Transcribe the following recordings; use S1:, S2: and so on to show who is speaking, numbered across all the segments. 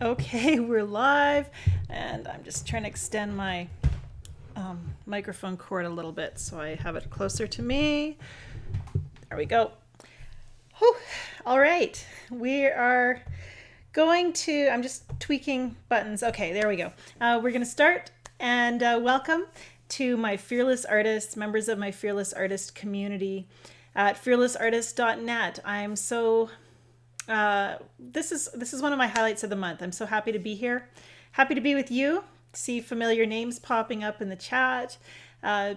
S1: Okay, we're live, and I'm just trying to extend my microphone cord a little bit so I have it closer to me. There we go. Whew. All right, we are going to, I'm just tweaking buttons. Okay, there we go. We're going to start, and welcome to my Fearless Artists, members of my Fearless Artist community at fearlessartist.net. I'm so this is one of my highlights of the month. I'm so happy to be here, happy to be with you. See familiar names popping up in the chat.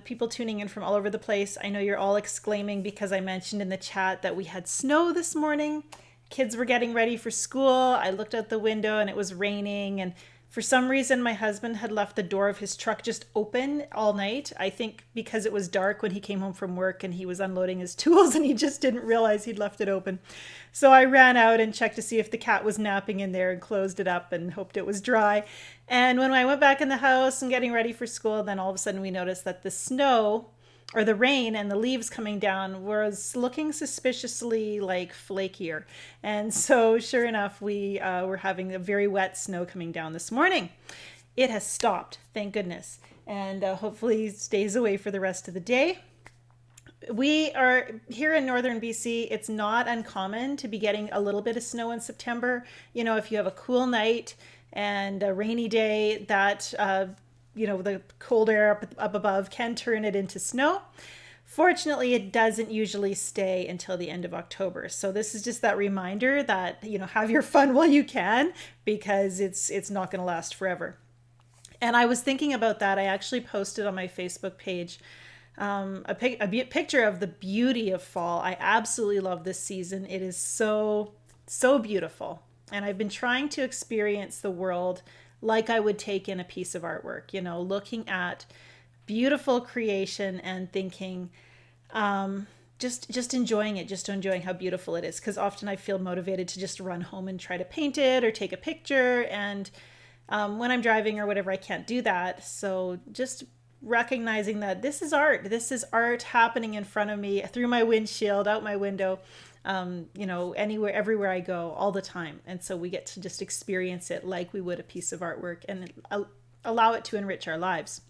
S1: People tuning in from all over the place. I know you're all exclaiming because I mentioned in the chat that we had snow this morning. Kids were getting ready for school. I looked out the window and it was raining, and for some reason, my husband had left the door of his truck just open all night. I think because it was dark when he came home from work and he was unloading his tools and he just didn't realize he'd left it open. So I ran out and checked to see if the cat was napping in there and closed it up and hoped it was dry. And when I went back in the house and getting ready for school, then all of a sudden we noticed that the snow or the rain and the leaves coming down was looking suspiciously like flakier. And so, sure enough, we were having a very wet snow coming down this morning. It has stopped, thank goodness, and hopefully stays away for the rest of the day. We are here in northern BC. It's not uncommon to be getting a little bit of snow in September. You know, if you have a cool night and a rainy day, that the cold air up above can turn it into snow. Fortunately, it doesn't usually stay until the end of October. So this is just that reminder that, have your fun while you can, because it's not going to last forever. And I was thinking about that. I actually posted on my Facebook page a picture of the beauty of fall. I absolutely love this season. It is so, so beautiful. And I've been trying to experience the world like I would take in a piece of artwork, looking at beautiful creation and thinking, just enjoying it, just enjoying how beautiful it is. Because often I feel motivated to just run home and try to paint it or take a picture. And when I'm driving or whatever, I can't do that. So just recognizing that this is art. This is art happening in front of me through my windshield, out my window, anywhere, everywhere I go, all the time. And so we get to just experience it like we would a piece of artwork and allow it to enrich our lives.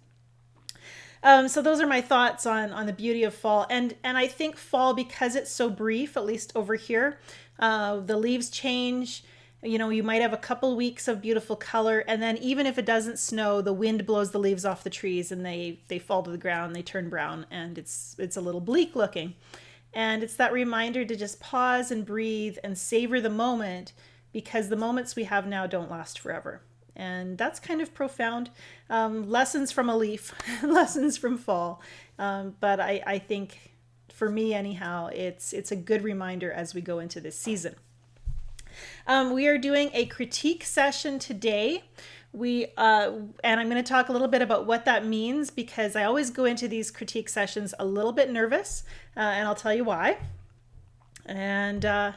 S1: So those are my thoughts on the beauty of fall. And I think fall, because it's so brief, at least over here, the leaves change. You might have a couple weeks of beautiful color, and then even if it doesn't snow, the wind blows the leaves off the trees and they fall to the ground, they turn brown, and it's a little bleak looking. And it's that reminder to just pause and breathe and savor the moment, because the moments we have now don't last forever. And that's kind of profound. Lessons from a leaf, lessons from fall. But I think for me anyhow, it's a good reminder as we go into this season. We are doing a critique session today. And I'm going to talk a little bit about what that means, because I always go into these critique sessions a little bit nervous, and I'll tell you why. And there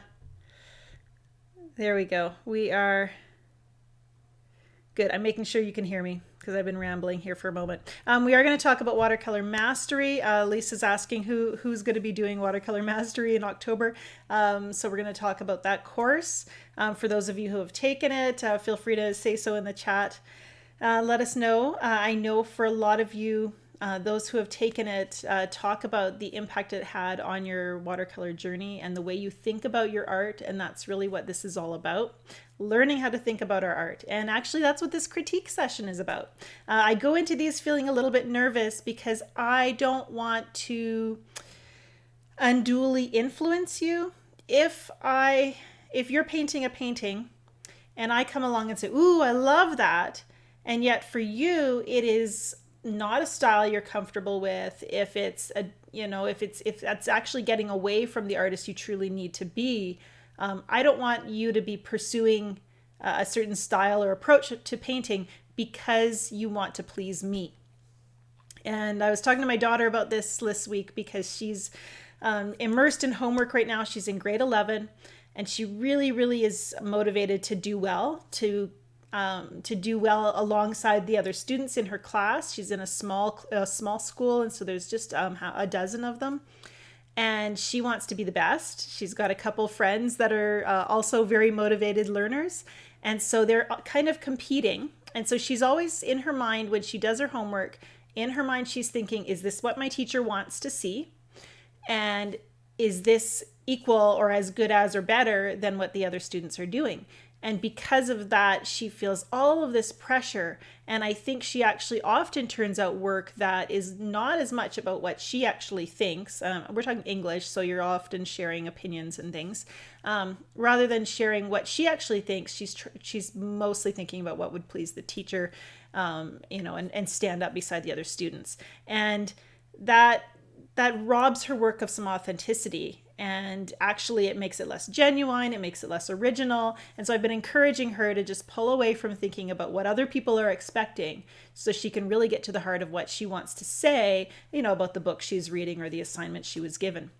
S1: we go. We are good. I'm making sure you can hear me because I've been rambling here for a moment. We are going to talk about watercolor mastery. Lisa's asking who's going to be doing watercolor mastery in October. So we're going to talk about that course. For those of you who have taken it, feel free to say so in the chat. Let us know. I know for a lot of you, those who have taken it, talk about the impact it had on your watercolor journey and the way you think about your art. And that's really what this is all about. Learning how to think about our art. And actually, that's what this critique session is about. I go into these feeling a little bit nervous because I don't want to unduly influence you. If you're painting a painting and I come along and say, "Ooh, I love that," and yet for you it is not a style you're comfortable with, if that's actually getting away from the artist you truly need to be, I don't want you to be pursuing a certain style or approach to painting because you want to please me. And I was talking to my daughter about this week because she's immersed in homework right now. She's in grade 11, and she really, really is motivated to do well, to do well alongside the other students in her class. She's in a small school, and so there's just a dozen of them. And she wants to be the best. She's got a couple friends that are also very motivated learners. And so they're kind of competing. And so she's always in her mind, when she does her homework, in her mind, she's thinking, is this what my teacher wants to see? And is this equal or as good as or better than what the other students are doing? And because of that, she feels all of this pressure. And I think she actually often turns out work that is not as much about what she actually thinks. We're talking English, so you're often sharing opinions and things. Rather than sharing what she actually thinks, she's mostly thinking about what would please the teacher, and stand up beside the other students. And that robs her work of some authenticity. And actually, it makes it less genuine, it makes it less original. And so I've been encouraging her to just pull away from thinking about what other people are expecting, so she can really get to the heart of what she wants to say, about the book she's reading or the assignment she was given.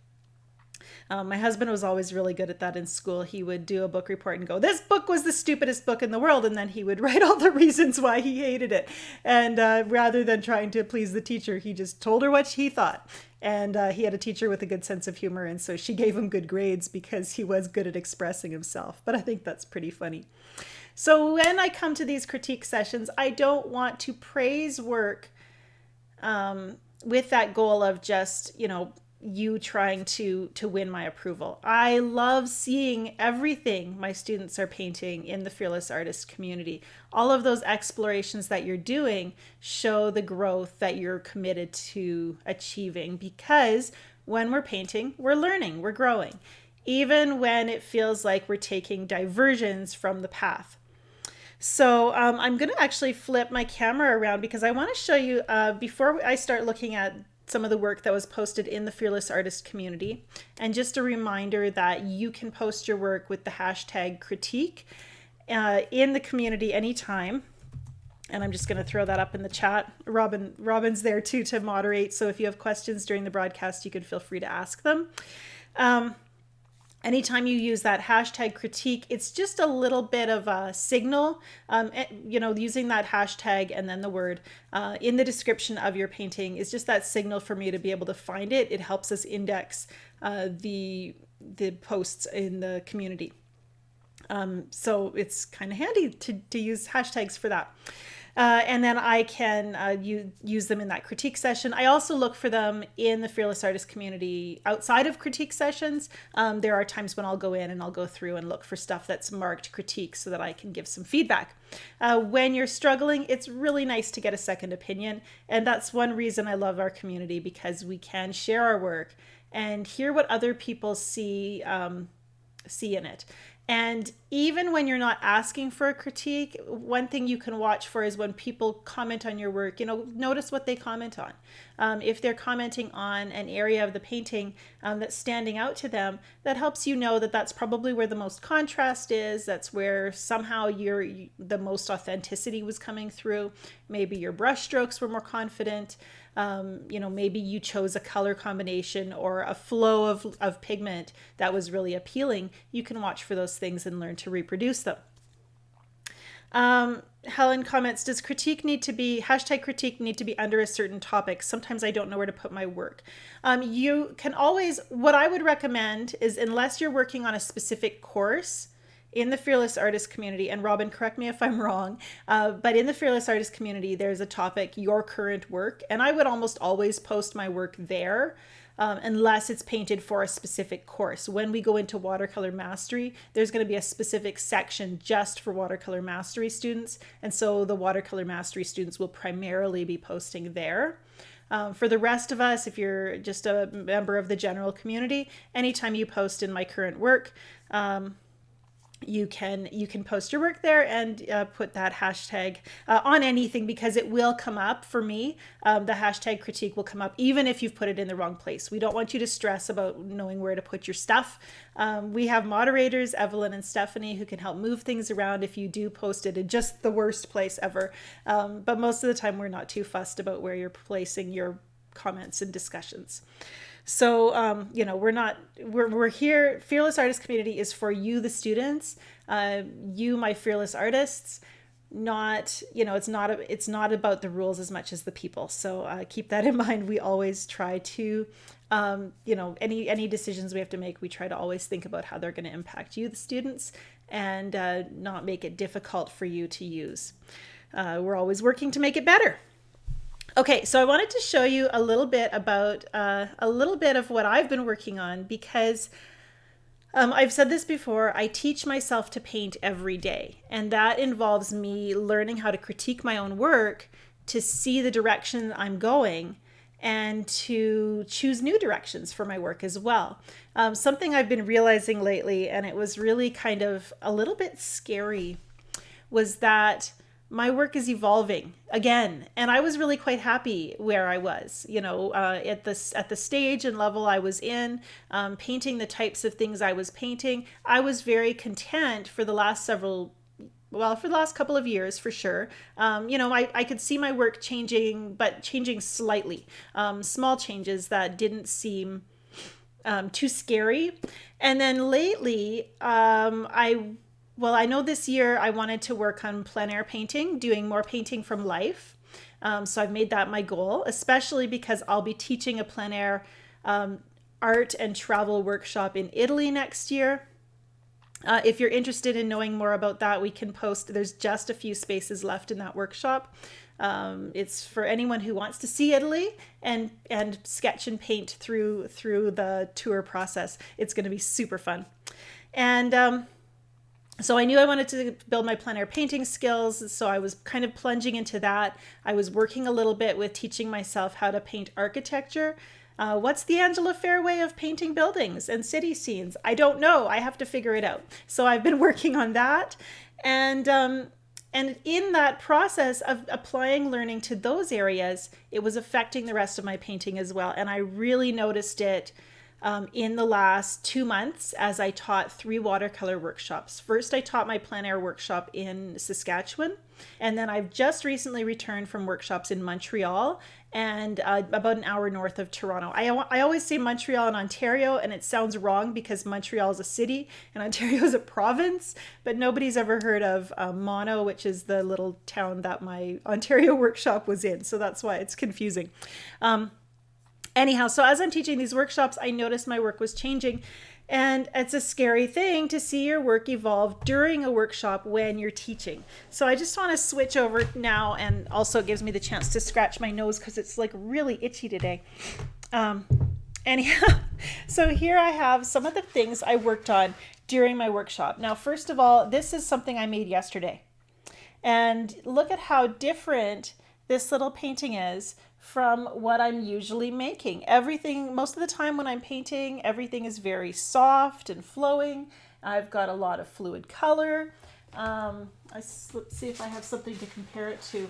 S1: My husband was always really good at that in school. He would do a book report and go, this book was the stupidest book in the world. And then he would write all the reasons why he hated it. And rather than trying to please the teacher, he just told her what he thought. And he had a teacher with a good sense of humor. And so she gave him good grades because he was good at expressing himself. But I think that's pretty funny. So when I come to these critique sessions, I don't want to praise work with that goal of just, you trying to win my approval. I love seeing everything my students are painting in the Fearless Artist community. All of those explorations that you're doing show the growth that you're committed to achieving, because when we're painting, we're learning, we're growing, even when it feels like we're taking diversions from the path. So I'm going to actually flip my camera around because I want to show you, before I start looking at some of the work that was posted in the Fearless Artist community. And just a reminder that you can post your work with the hashtag critique in the community anytime. And I'm just going to throw that up in the chat. Robin's there too to moderate. So if you have questions during the broadcast, you can feel free to ask them. Anytime you use that hashtag critique, it's just a little bit of a signal, using that hashtag and then the word in the description of your painting is just that signal for me to be able to find it. It helps us index the posts in the community. So it's kind of handy to use hashtags for that. And then I can use them in that critique session. I also look for them in the Fearless Artist community outside of critique sessions. There are times when I'll go in and I'll go through and look for stuff that's marked critique so that I can give some feedback. When you're struggling, it's really nice to get a second opinion. And that's one reason I love our community, because we can share our work and hear what other people see in it. And even when you're not asking for a critique, one thing you can watch for is when people comment on your work, notice what they comment on. If they're commenting on an area of the painting that's standing out to them, that helps you know that that's probably where the most contrast is. That's where somehow the most authenticity was coming through. Maybe your brush strokes were more confident. Maybe you chose a color combination or a flow of pigment that was really appealing. You can watch for those things and learn to reproduce them. Helen comments, does hashtag critique need to be under a certain topic? Sometimes I don't know where to put my work. You can always, what I would recommend is, unless you're working on a specific course in the Fearless Artist community, and Robin, correct me if I'm wrong, but in the Fearless Artist community, there's a topic, your current work, and I would almost always post my work there, unless it's painted for a specific course. When we go into watercolor mastery, there's going to be a specific section just for watercolor mastery students, and so the watercolor mastery students will primarily be posting there. For the rest of us, if you're just a member of the general community, anytime you post in my current work, you can post your work there and put that hashtag on anything, because it will come up for me. The hashtag critique will come up even if you've put it in the wrong place. We don't want you to stress about knowing where to put your stuff. We have moderators, Evelyn and Stephanie, who can help move things around if you do post it in just the worst place ever. But most of the time, we're not too fussed about where you're placing your comments and discussions. So, we're here. Fearless Artist community is for you, the students, you, my fearless artists, it's not about the rules as much as the people. So keep that in mind. We always try to any decisions we have to make, we try to always think about how they're going to impact you, the students, and not make it difficult for you to use. We're always working to make it better. Okay, so I wanted to show you a little bit about a little bit of what I've been working on, because I've said this before, I teach myself to paint every day, and that involves me learning how to critique my own work, to see the direction I'm going, and to choose new directions for my work as well. Something I've been realizing lately, and it was really kind of a little bit scary, was that my work is evolving again, and I was really quite happy where I was, at the stage and level I was in, painting the types of things I was painting. I was very content for the last couple of years, for sure. I could see my work changing, but changing slightly, small changes that didn't seem too scary. And then lately, I know this year I wanted to work on plein air painting, doing more painting from life. So I've made that my goal, especially because I'll be teaching a plein air art and travel workshop in Italy next year. If you're interested in knowing more about that, we can post. There's just a few spaces left in that workshop. It's for anyone who wants to see Italy and sketch and paint through the tour process. It's going to be super fun. And so I knew I wanted to build my plein air painting skills, so I was kind of plunging into that. I was working a little bit with teaching myself how to paint architecture. What's the Angela Fair way of painting buildings and city scenes? I don't know. I have to figure it out. So I've been working on that. And in that process of applying learning to those areas, it was affecting the rest of my painting as well. And I really noticed it in the last 2 months as I taught 3 watercolor workshops. First, I taught my plein air workshop in Saskatchewan, and then I've just recently returned from workshops in Montreal and about an hour north of Toronto. I always say Montreal and Ontario, and it sounds wrong because Montreal is a city and Ontario is a province, but nobody's ever heard of Mono, which is the little town that my Ontario workshop was in, so that's why it's confusing. Anyhow, so as I'm teaching these workshops, I noticed my work was changing, and it's a scary thing to see your work evolve during a workshop when you're teaching. So I just want to switch over now, and also it gives me the chance to scratch my nose because it's like really itchy today. Anyhow, so here I have some of the things I worked on during my workshop. Now, first of all, this is something I made yesterday. And look at how different this little painting is from what I'm usually making. Everything, most of the time when I'm painting, everything is very soft and flowing. I've got a lot of fluid color. Let's see if I have something to compare it to.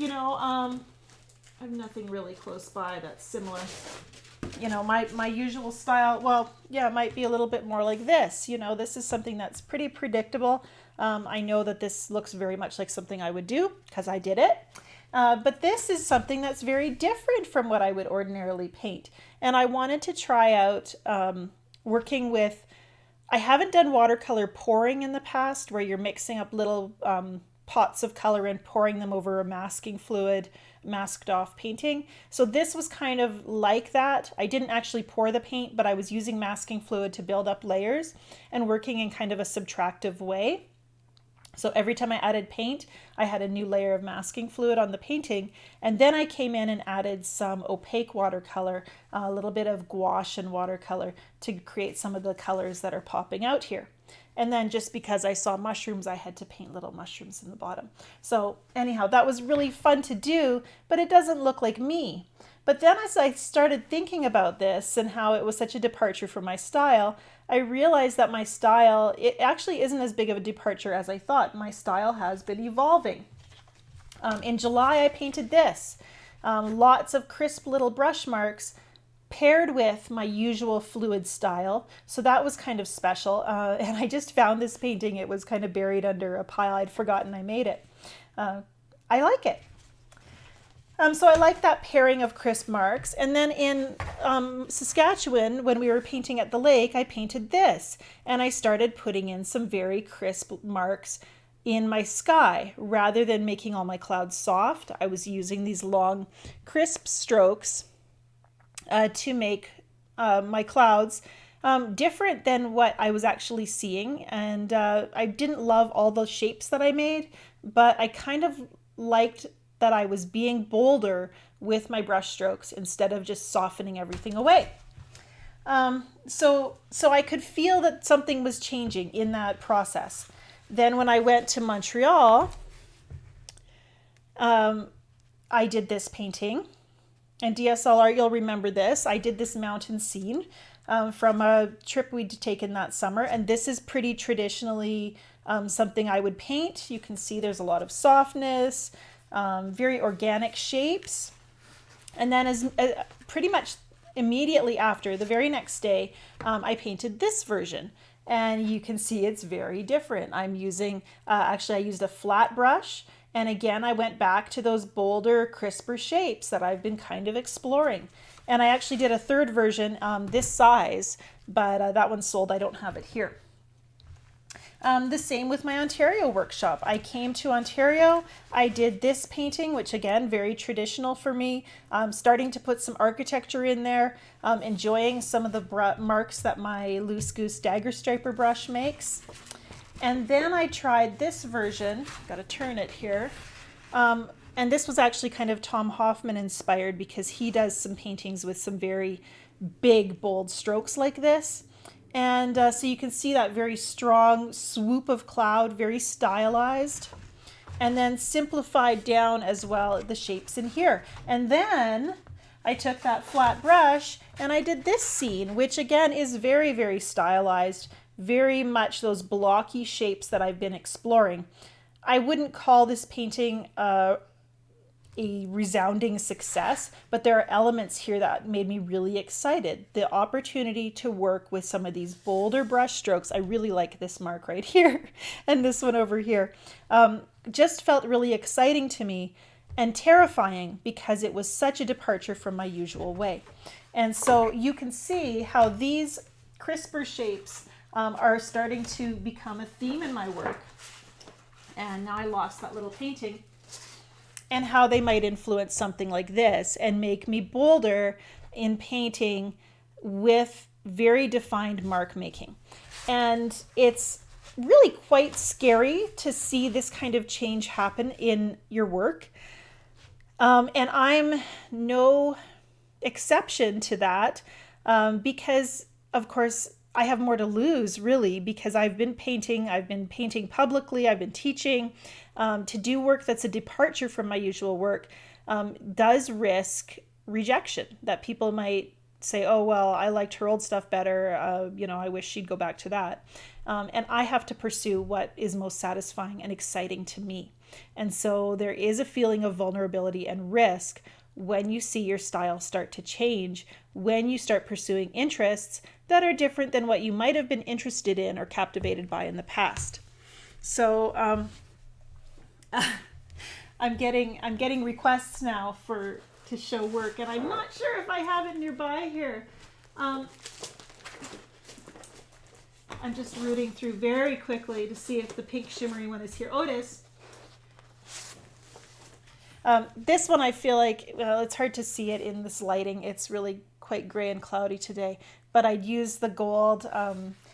S1: I have nothing really close by that's similar. My usual style, it might be a little bit more like this. This is something that's pretty predictable. I know that this looks very much like something I would do because I did it. But this is something that's very different from what I would ordinarily paint. And I wanted to try out working with, I haven't done watercolor pouring in the past where you're mixing up little pots of color and pouring them over a masking fluid, masked off painting. So this was kind of like that. I didn't actually pour the paint, but I was using masking fluid to build up layers and working in kind of a subtractive way. So every time I added paint, I had a new layer of masking fluid on the painting. And then I came in and added some opaque watercolor, a little bit of gouache and watercolor to create some of the colors that are popping out here. And then just because I saw mushrooms, I had to paint little mushrooms in the bottom. So anyhow, that was really fun to do, but it doesn't look like me. But then as I started thinking about this and how it was such a departure from my style, I realized that my style, it actually isn't as big of a departure as I thought. My style has been evolving. In July, I painted this. Lots of crisp little brush marks paired with my usual fluid style. So that was kind of special. And I just found this painting. It was kind of buried under a pile. I'd forgotten I made it. I like it. So I like that pairing of crisp marks. And then in Saskatchewan, when we were painting at the lake, I painted this. And I started putting in some very crisp marks in my sky. Rather than making all my clouds soft, I was using these long crisp strokes to make my clouds different than what I was actually seeing. And I didn't love all the shapes that I made, but I kind of liked that I was being bolder with my brush strokes instead of just softening everything away. So I could feel that something was changing in that process. Then when I went to Montreal, I did this painting. And DSLR, you'll remember this. I did this mountain scene from a trip we'd taken that summer. And this is pretty traditionally something I would paint. You can see there's a lot of softness, very organic shapes. And then as pretty much immediately after, the very next day, I painted this version. And you can see it's very different. I'm using, actually I used a flat brush. And again, I went back to those bolder, crisper shapes that I've been kind of exploring. And I actually did a third version this size, but that one's sold. I don't have it here. The same with my Ontario workshop. I came to Ontario, I did this painting, which again, very traditional for me. Starting to put some architecture in there, enjoying some of the marks that my Loose Goose Dagger Striper brush makes. And then I tried this version, got to turn it here. And this was actually kind of Tom Hoffman inspired because he does some paintings with some very big, bold strokes like this. And so you can see that very strong swoop of cloud, very stylized. And then simplified down as well the shapes in here. And then I took that flat brush and I did this scene, which again is very, very stylized. Very much those blocky shapes that I've been exploring. I wouldn't call this painting a resounding success, but there are elements here that made me really excited. The opportunity to work with some of these bolder brush strokes. I really like this mark right here and this one over here. Just felt really exciting to me and terrifying because it was such a departure from my usual way. And so you can see how these crisper shapes are starting to become a theme in my work. And now I lost that little painting. And how they might influence something like this and make me bolder in painting with very defined mark making. And it's really quite scary to see this kind of change happen in your work. And I'm no exception to that because, of course, I have more to lose really because I've been painting publicly, I've been teaching. To do work that's a departure from my usual work does risk rejection, that people might say, oh, well, I liked her old stuff better. I wish she'd go back to that. And I have to pursue what is most satisfying and exciting to me. And so there is a feeling of vulnerability and risk when you see your style start to change, when you start pursuing interests that are different than what you might have been interested in or captivated by in the past. So I'm getting requests now to show work, and I'm not sure if I have it nearby here. I'm just rooting through very quickly to see if the pink shimmery one is here. Oh, it is. This one I feel like, well, it's hard to see it in this lighting. It's really quite gray and cloudy today, but I'd use the gold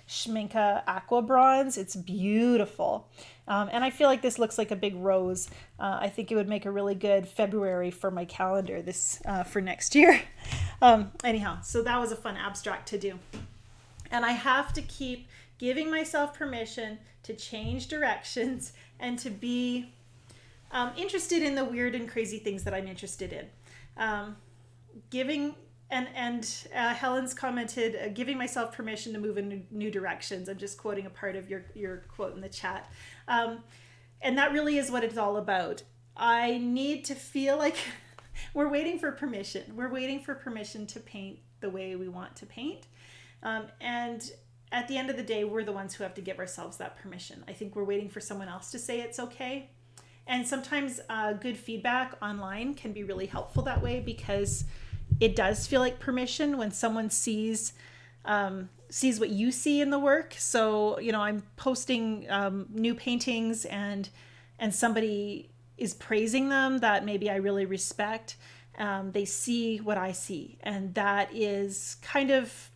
S1: Schminke Aqua Bronze. It's beautiful. And I feel like this looks like a big rose. I think it would make a really good February for my calendar for next year. Anyhow, so that was a fun abstract to do. And I have to keep giving myself permission to change directions and to be interested in the weird and crazy things that I'm interested in. Helen's commented, giving myself permission to move in new directions. I'm just quoting a part of your quote in the chat. And that really is what it's all about. I need to feel like we're waiting for permission. We're waiting for permission to paint the way we want to paint. And at the end of the day, we're the ones who have to give ourselves that permission. I think we're waiting for someone else to say it's okay. And sometimes good feedback online can be really helpful that way because it does feel like permission when someone sees what you see in the work. So, I'm posting new paintings and somebody is praising them that maybe I really respect. They see what I see. And that is kind of,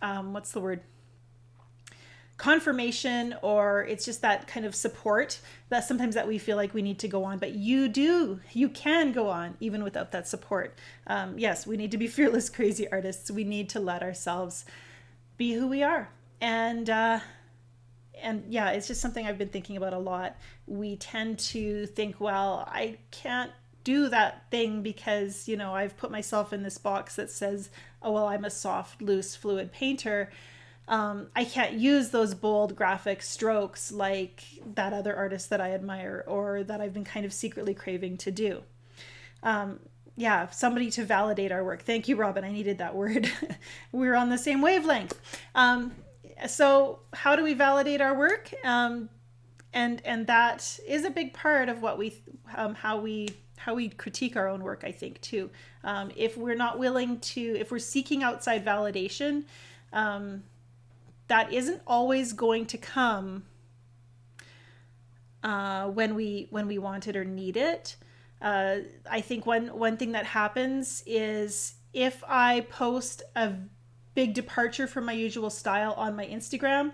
S1: what's the word? Confirmation, or it's just that kind of support that sometimes that we feel like we need to go on, but you can go on even without that support. Yes, we need to be fearless, crazy artists. We need to let ourselves be who we are. And yeah, it's just something I've been thinking about a lot. We tend to think, well, I can't do that thing because, I've put myself in this box that says, oh, well, I'm a soft, loose, fluid painter. I can't use those bold graphic strokes like that other artist that I admire or that I've been kind of secretly craving to do. Yeah, somebody to validate our work. Thank you, Robin. I needed that word. We're on the same wavelength. So how do we validate our work? And that is a big part of what how we critique our own work, I think, too. If we're not willing to, if we're seeking outside validation, that isn't always going to come when we want it or need it. I think one thing that happens is if I post a big departure from my usual style on my Instagram,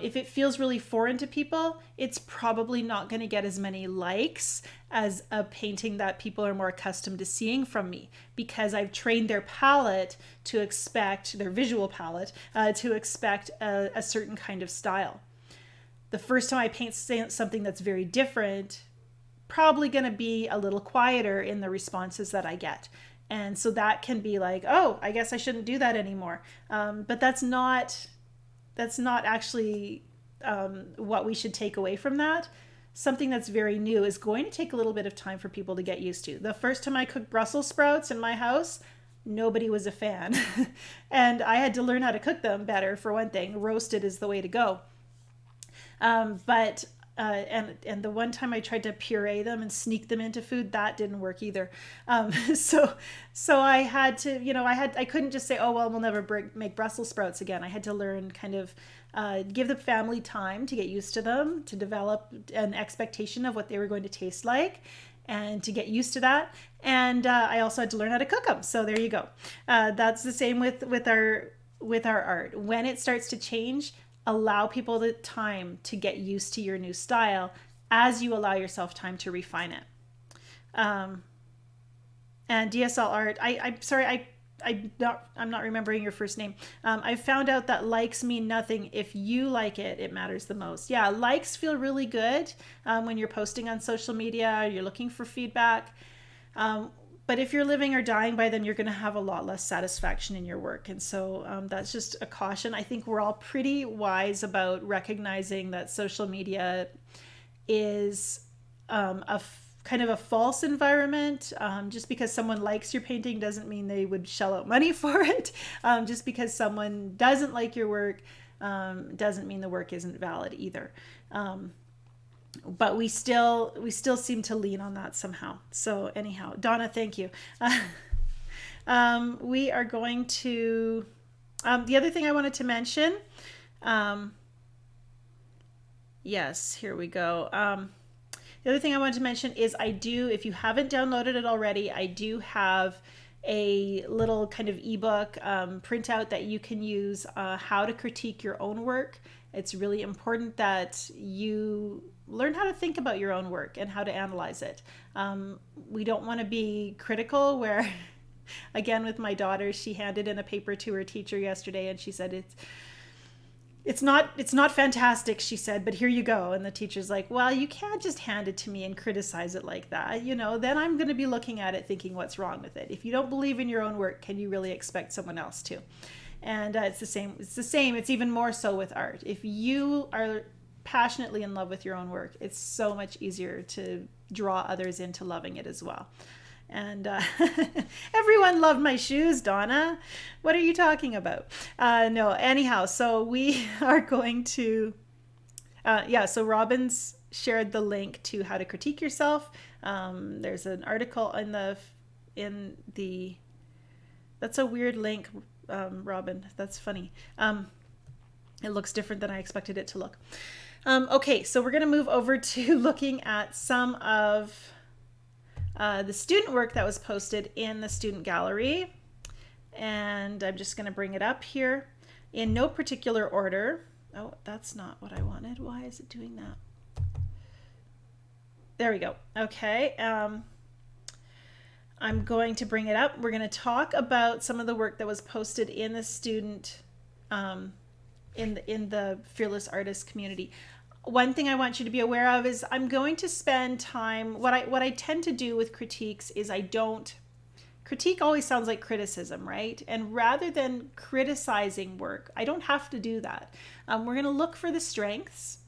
S1: if it feels really foreign to people, it's probably not going to get as many likes as a painting that people are more accustomed to seeing from me, because I've trained their palette to expect, their visual palette, to expect a certain kind of style. The first time I paint something that's very different, probably going to be a little quieter in the responses that I get. And so that can be like, oh, I guess I shouldn't do that anymore. But that's not actually what we should take away from that. Something that's very new is going to take a little bit of time for people to get used to. The first time I cooked Brussels sprouts in my house, nobody was a fan. And I had to learn how to cook them better, for one thing. Roasted is the way to go. And the one time I tried to puree them and sneak them into food, that didn't work either. So I had to, I couldn't just say, oh, well, we'll never make Brussels sprouts again. I had to learn kind of, give the family time to get used to them, to develop an expectation of what they were going to taste like, and to get used to that. And I also had to learn how to cook them. So there you go. That's the same with our art. When it starts to change, allow people the time to get used to your new style as you allow yourself time to refine it. And DSL art, I'm sorry, I'm not remembering your first name. I found out that likes mean nothing. If you like it, it matters the most. Yeah, likes feel really good when you're posting on social media, you're looking for feedback. But if you're living or dying by them, you're going to have a lot less satisfaction in your work. And so that's just a caution. I think we're all pretty wise about recognizing that social media is kind of a false environment. Just because someone likes your painting doesn't mean they would shell out money for it. Just because someone doesn't like your work doesn't mean the work isn't valid either. But we still seem to lean on that somehow. So anyhow, Donna, thank you. We are going to, the other thing I wanted to mention, yes, here we go. The other thing I wanted to mention is if you haven't downloaded it already, I do have a little kind of ebook printout that you can use, how to critique your own work. It's really important that you learn how to think about your own work and how to analyze it. We don't want to be critical where, again, with my daughter, she handed in a paper to her teacher yesterday and she said, it's not fantastic, she said, but here you go. And the teacher's like, well, you can't just hand it to me and criticize it like that. Then I'm going to be looking at it thinking what's wrong with it. If you don't believe in your own work, can you really expect someone else to? And it's the same. It's even more so with art. If you are passionately in love with your own work, it's so much easier to draw others into loving it as well. And everyone loved my shoes, Donna. What are you talking about? No, anyhow, so we are going to, so Robin's shared the link to how to critique yourself. There's an article in the, that's a weird link, Robin. That's funny. It looks different than I expected it to look. Okay, so we're going to move over to looking at some of the student work that was posted in the student gallery. And I'm just going to bring it up here in no particular order. Oh, that's not what I wanted. Why is it doing that? There we go. Okay. I'm going to bring it up. We're going to talk about some of the work that was posted in the student, in the Fearless Artist community. One thing I want you to be aware of is I'm going to spend time. What I tend to do with critiques is critique always sounds like criticism, right? And rather than criticizing work, I don't have to do that. We're going to look for the strengths.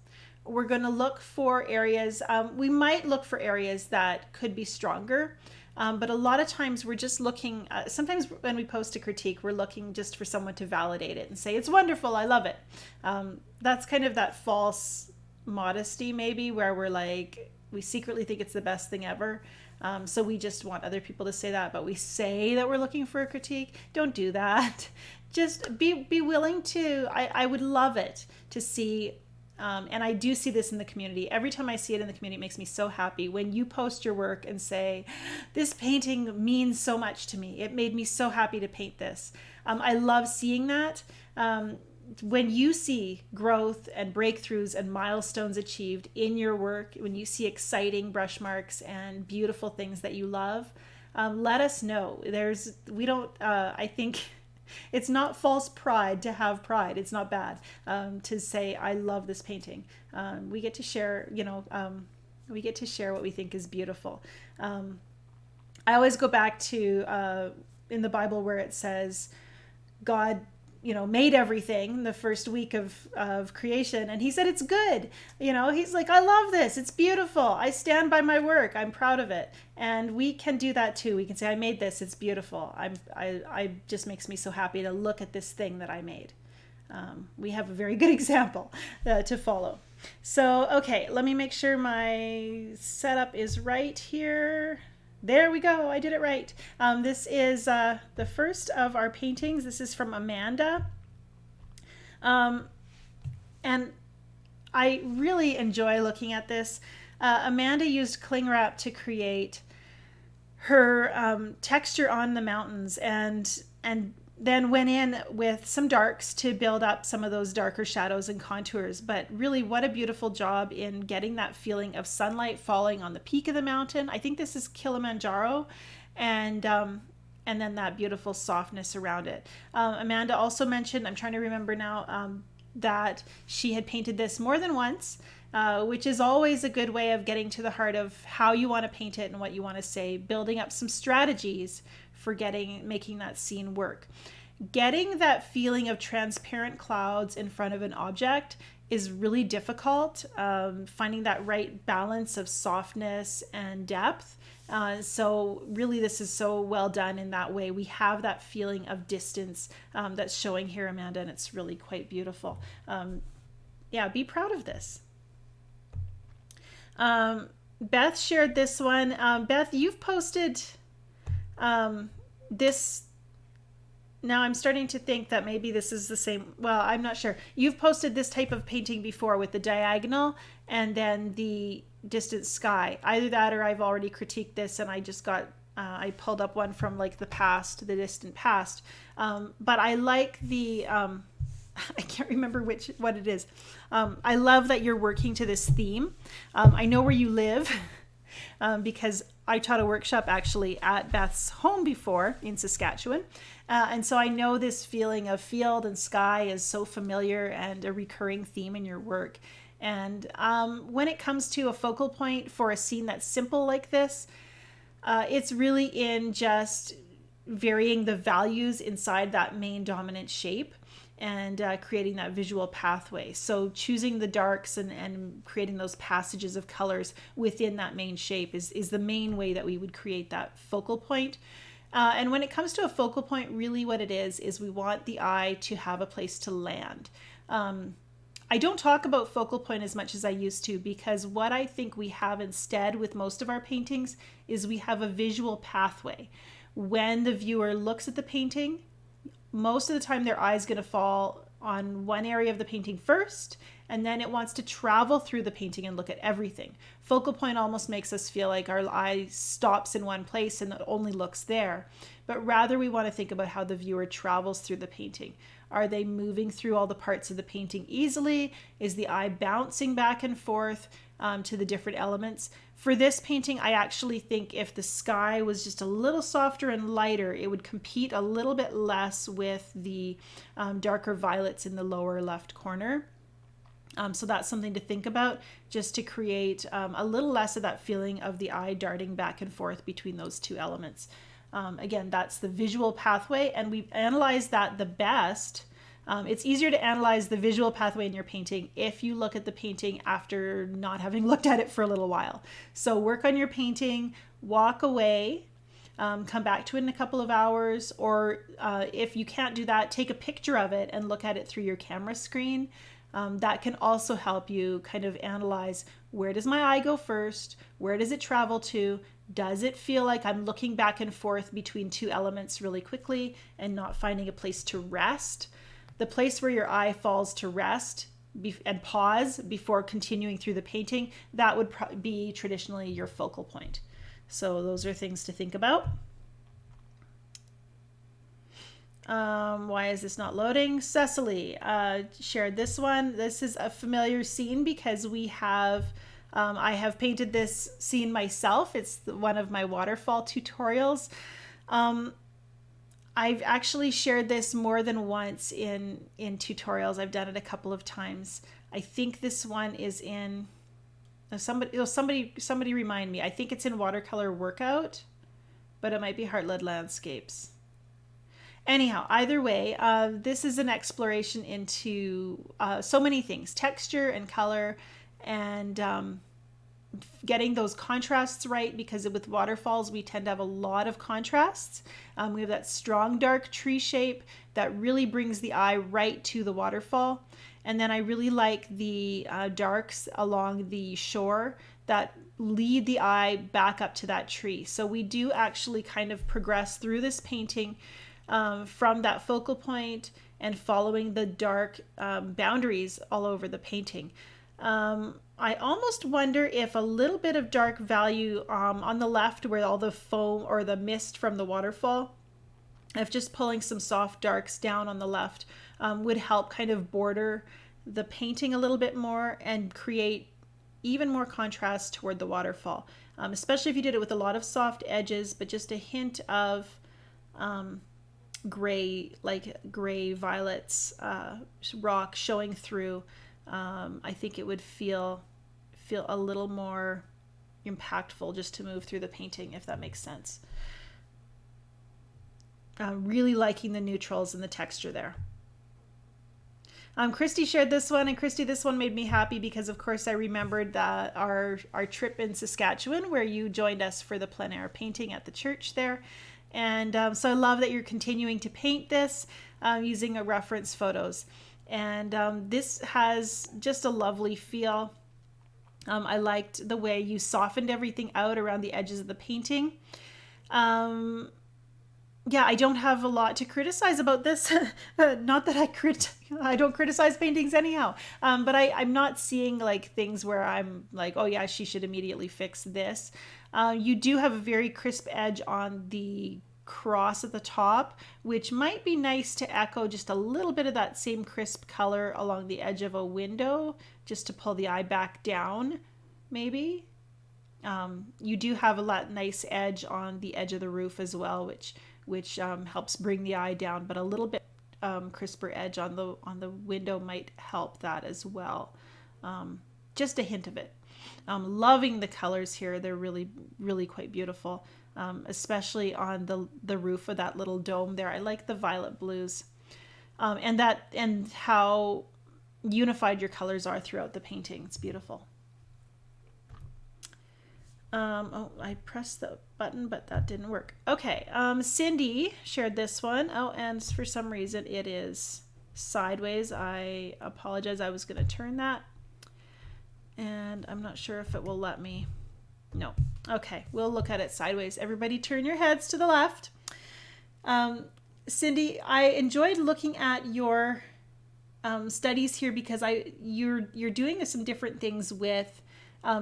S1: We're going to look for areas. We might look for areas that could be stronger. But a lot of times we're just looking, sometimes when we post a critique, we're looking just for someone to validate it and say, it's wonderful, I love it. That's kind of that false modesty maybe, where we're like, we secretly think it's the best thing ever. So we just want other people to say that, but we say that we're looking for a critique. Don't do that. Just be willing to, I would love it to see, and I do see this in the community. Every time I see it in the community, it makes me so happy when you post your work and say, this painting means so much to me. It made me so happy to paint this. I love seeing that. When you see growth and breakthroughs and milestones achieved in your work, when you see exciting brush marks and beautiful things that you love, let us know. I think it's not false pride to have pride. It's not bad to say, I love this painting. We get to share, we get to share what we think is beautiful. I always go back to in the Bible where it says God made everything the first week of creation, and he said it's good. He's like, I love this, it's beautiful, I stand by my work, I'm proud of it. And we can do that too. We can say, I made this, it's beautiful. I just makes me so happy to look at this thing that I made. We have a very good example to follow. So okay, let me make sure my setup is right here. There we go. I did it right. This is the first of our paintings. This is from Amanda. And I really enjoy looking at this. Amanda used cling wrap to create her texture on the mountains, and then went in with some darks to build up some of those darker shadows and contours. But really, what a beautiful job in getting that feeling of sunlight falling on the peak of the mountain. I think this is Kilimanjaro, and then that beautiful softness around it. Amanda also mentioned, I'm trying to remember now, that she had painted this more than once, which is always a good way of getting to the heart of how you want to paint it and what you want to say, building up some strategies for making that scene work. Getting that feeling of transparent clouds in front of an object is really difficult. Finding that right balance of softness and depth. So really this is so well done in that way. We have that feeling of distance that's showing here, Amanda, and it's really quite beautiful. Yeah, be proud of this. Beth shared this one. Beth, you've posted this. Now I'm starting to think that maybe this is the same. Well, I'm not sure. You've posted this type of painting before with the diagonal and then the distant sky. Either that or I've already critiqued this and I just got, I pulled up one from like the distant past. But I like the, I can't remember what it is. I love that you're working to this theme. I know where you live because I taught a workshop actually at Beth's home before in Saskatchewan. And so I know this feeling of field and sky is so familiar and a recurring theme in your work. And when it comes to a focal point for a scene that's simple like this, it's really in just varying the values inside that main dominant shape and creating that visual pathway. So choosing the darks and creating those passages of colors within that main shape is the main way that we would create that focal point. And when it comes to a focal point, really what it is we want the eye to have a place to land. I don't talk about focal point as much as I used to, because what I think we have instead with most of our paintings is we have a visual pathway. When the viewer looks at the painting, most of the time their eye is going to fall on one area of the painting first, and then it wants to travel through the painting and look at everything. Focal point almost makes us feel like our eye stops in one place and it only looks there. But rather we want to think about how the viewer travels through the painting. Are they moving through all the parts of the painting easily? Is the eye bouncing back and forth to the different elements? For this painting, I actually think if the sky was just a little softer and lighter, it would compete a little bit less with the darker violets in the lower left corner. So that's something to think about, just to create a little less of that feeling of the eye darting back and forth between those two elements. Again, that's the visual pathway, and we've analyzed that the best. It's easier to analyze the visual pathway in your painting if you look at the painting after not having looked at it for a little while. So work on your painting, walk away, come back to it in a couple of hours, or if you can't do that, take a picture of it and look at it through your camera screen. That can also help you kind of analyze, where does my eye go first? Where does it travel to? Does it feel like I'm looking back and forth between two elements really quickly and not finding a place to rest? The place where your eye falls to rest and pause before continuing through the painting, that would be traditionally your focal point. So those are things to think about. Why is this not loading? Cecily shared this one. This is a familiar scene because we have, I have painted this scene myself. It's one of my waterfall tutorials. I've actually shared this more than once in tutorials. I've done it a couple of times. I think this one is in, somebody remind me. I think it's in Watercolor Workout, but it might be Heartland Landscapes. Anyhow, either way, this is an exploration into so many things, texture and color, and getting those contrasts right, because with waterfalls we tend to have a lot of contrasts. We have that strong dark tree shape that really brings the eye right to the waterfall, and then I really like the darks along the shore that lead the eye back up to that tree. So we do actually kind of progress through this painting from that focal point and following the dark boundaries all over the painting. I almost wonder if a little bit of dark value on the left where all the foam or the mist from the waterfall, if just pulling some soft darks down on the left would help kind of border the painting a little bit more and create even more contrast toward the waterfall, especially if you did it with a lot of soft edges, but just a hint of gray, like gray violets, rock showing through. I think it would feel a little more impactful just to move through the painting, if that makes sense. Really liking the neutrals and the texture there. Christy shared this one, and Christy, this one made me happy because of course I remembered that our trip in Saskatchewan where you joined us for the plein air painting at the church there. And so I love that you're continuing to paint this using reference photos. And this has just a lovely feel. I liked the way you softened everything out around the edges of the painting. Yeah, I don't have a lot to criticize about this. Not that I don't criticize paintings anyhow. But I'm not seeing like things where I'm like, oh yeah, she should immediately fix this. You do have a very crisp edge on the cross at the top, which might be nice to echo just a little bit of that same crisp color along the edge of a window, just to pull the eye back down, maybe. You do have a nice edge on the edge of the roof as well, which helps bring the eye down, but a little bit crisper edge on the window might help that as well. Just a hint of it. Loving the colors here. They're really, really quite beautiful, especially on the roof of that little dome there. I like the violet blues, and how unified your colors are throughout the painting. It's beautiful. Oh, I pressed the button, but that didn't work. Okay, Cindy shared this one. Oh, and for some reason it is sideways. I apologize. I was going to turn that, and I'm not sure if it will let me. No. Okay, we'll look at it sideways. Everybody turn your heads to the left. Cindy, I enjoyed looking at your studies here because you're doing some different things with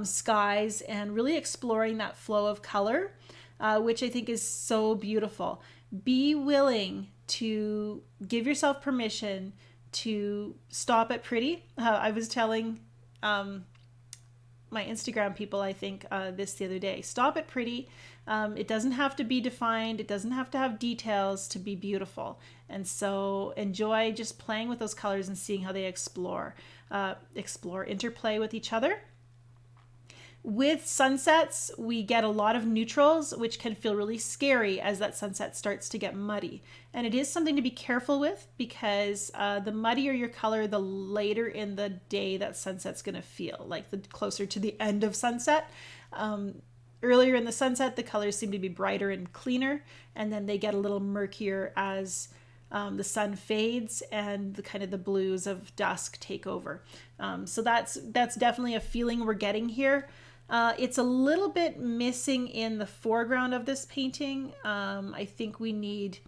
S1: skies and really exploring that flow of color, which I think is so beautiful. Be willing to give yourself permission to stop at pretty. I was telling my Instagram people, I think, this the other day. Stop at pretty. It doesn't have to be defined. It doesn't have to have details to be beautiful. And so enjoy just playing with those colors and seeing how they interplay with each other. With sunsets, we get a lot of neutrals, which can feel really scary as that sunset starts to get muddy. And it is something to be careful with because the muddier your color, the later in the day that sunset's going to feel, like the closer to the end of sunset. Earlier in the sunset, the colors seem to be brighter and cleaner, and then they get a little murkier as the sun fades and the blues of dusk take over. So that's definitely a feeling we're getting here. It's a little bit missing in the foreground of this painting. I think we need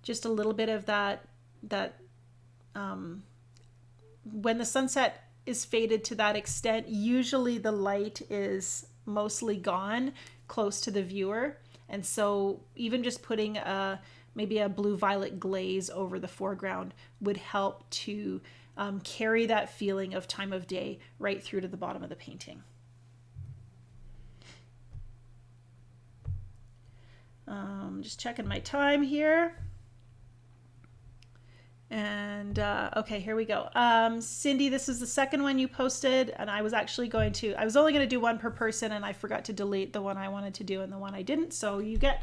S1: just a little bit of that when the sunset is faded to that extent, usually the light is mostly gone close to the viewer. And so even just putting maybe a blue-violet glaze over the foreground would help to carry that feeling of time of day right through to the bottom of the painting. Just checking my time here. And okay, here we go. Cindy, this is the second one you posted, and I was only going to do one per person, and I forgot to delete the one I wanted to do and the one I didn't. So you get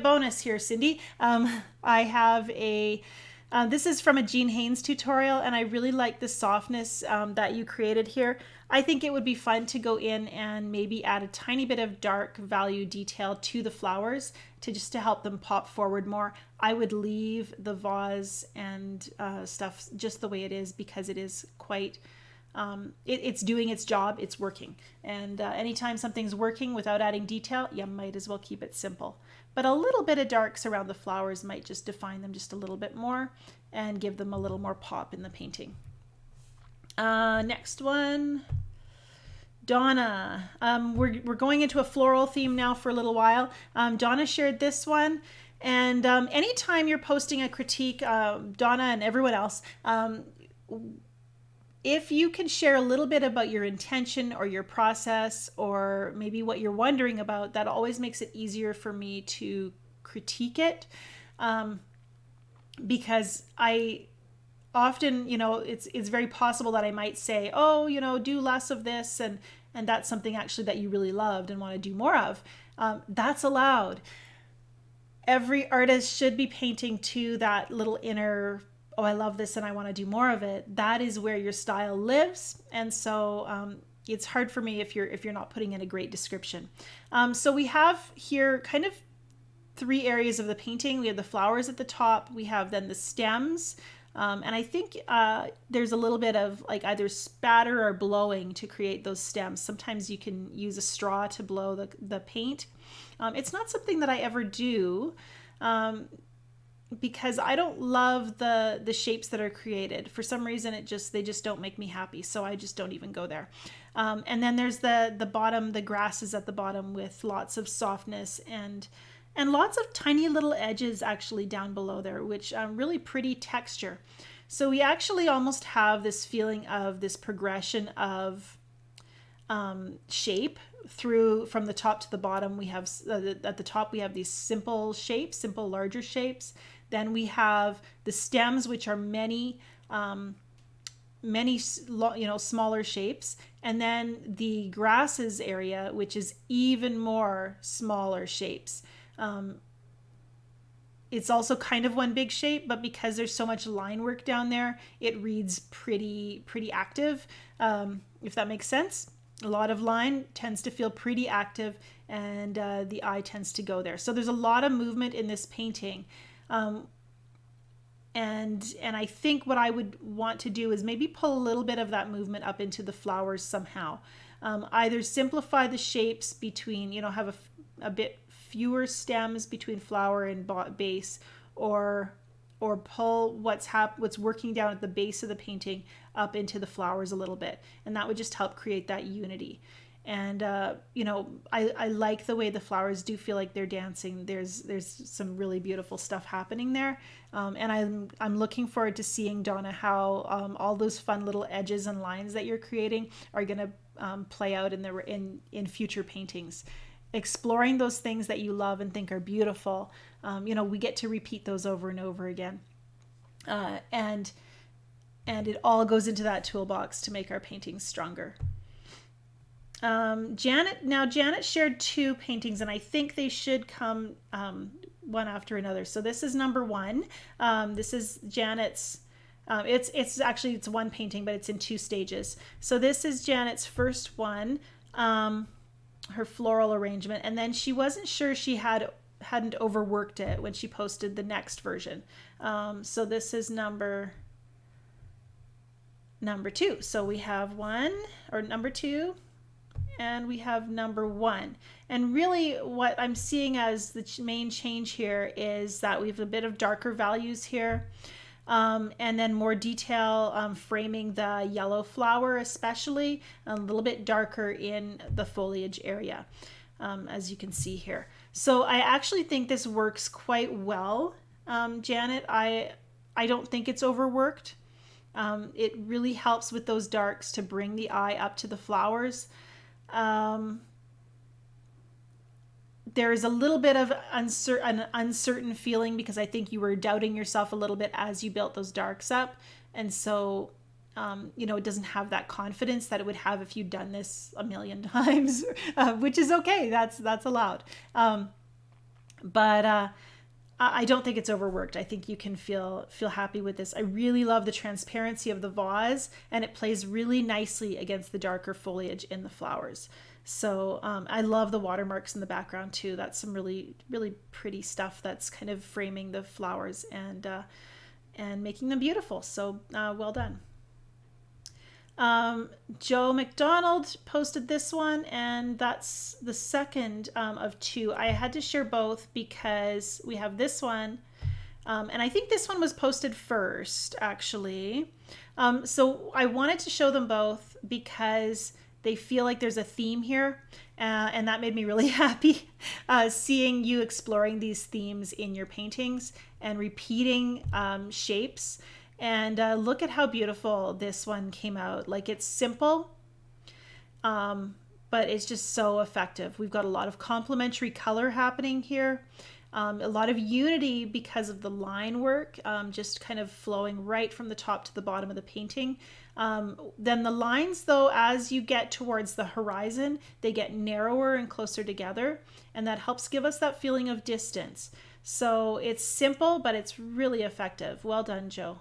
S1: bonus here, Cindy. I have this is from a Jean Haynes tutorial, and I really like the softness that you created here. I think it would be fun to go in and maybe add a tiny bit of dark value detail to the flowers to help them pop forward more. I would leave the vase and stuff just the way it is because it is quite, it's doing its job, it's working. And anytime something's working without adding detail, you might as well keep it simple. But a little bit of darks around the flowers might just define them just a little bit more and give them a little more pop in the painting. Next one, Donna. We're going into a floral theme now for a little while. Donna shared this one. And anytime you're posting a critique, Donna and everyone else, if you can share a little bit about your intention or your process or maybe what you're wondering about, that always makes it easier for me to critique it. Because I often, it's very possible that I might say, oh, do less of this, and that's something actually that you really loved and want to do more of. That's allowed. Every artist should be painting to that little inner, oh, I love this and I want to do more of it. That is where your style lives. And so it's hard for me if you're not putting in a great description. So we have here kind of three areas of the painting. We have the flowers at the top. We have then the stems. And I think there's a little bit of like either spatter or blowing to create those stems. Sometimes you can use a straw to blow the paint. It's not something that I ever do because I don't love the shapes that are created. For some reason, they just don't make me happy. So I just don't even go there. And then there's the bottom, the grasses at the bottom with lots of softness and lots of tiny little edges actually down below there, which really pretty texture. So we actually almost have this feeling of this progression of shape from the top to the bottom. We have at the top we have these simple shapes, simple larger shapes. Then we have the stems, which are many smaller shapes, and then the grasses area, which is even more smaller shapes. It's also kind of one big shape, but because there's so much line work down there, it reads pretty active, if that makes sense. A lot of line tends to feel pretty active, and the eye tends to go there. So there's a lot of movement in this painting. And I think what I would want to do is maybe pull a little bit of that movement up into the flowers somehow. Either simplify the shapes between, have a bit fewer stems between flower and base, or or pull what's working down at the base of the painting up into the flowers a little bit, and that would just help create that unity. And I like the way the flowers do feel like they're dancing. There's some really beautiful stuff happening there, and I'm looking forward to seeing, Donna, how all those fun little edges and lines that you're creating are going to play out in future paintings. Exploring those things that you love and think are beautiful, we get to repeat those over and over again, and it all goes into that toolbox to make our paintings stronger. Janet shared 2 paintings, and I think they should come one after another. So this is number 1. This is Janet's. It's one painting, but it's in 2 stages. So this is Janet's first one, her floral arrangement, and then she wasn't sure she hadn't overworked it when she posted the next version. So this is number 2. So we have number 2. And we have number 1. And really what I'm seeing as the main change here is that we have a bit of darker values here, and then more detail framing the yellow flower, especially a little bit darker in the foliage area, as you can see here. So I actually think this works quite well, Janet. I don't think it's overworked. It really helps with those darks to bring the eye up to the flowers. There is a little bit of an uncertain feeling because I think you were doubting yourself a little bit as you built those darks up, and so it doesn't have that confidence that it would have if you'd done this a million times, which is okay. That's allowed. But I don't think it's overworked. I think you can feel happy with this. I really love the transparency of the vase, and it plays really nicely against the darker foliage in the flowers. So I love the watermarks in the background too. That's some really, really pretty stuff that's kind of framing the flowers and making them beautiful. So well done. Joe McDonald posted this one, and that's the second of 2. I had to share both because we have this one, and I think this one was posted first, actually. So I wanted to show them both because they feel like there's a theme here, and that made me really happy, seeing you exploring these themes in your paintings and repeating shapes. And look at how beautiful this one came out. Like, it's simple, but it's just so effective. We've got a lot of complementary color happening here. A lot of unity because of the line work, just kind of flowing right from the top to the bottom of the painting. Then the lines, though, as you get towards the horizon, they get narrower and closer together, and that helps give us that feeling of distance. So it's simple, but it's really effective. Well done, Joe.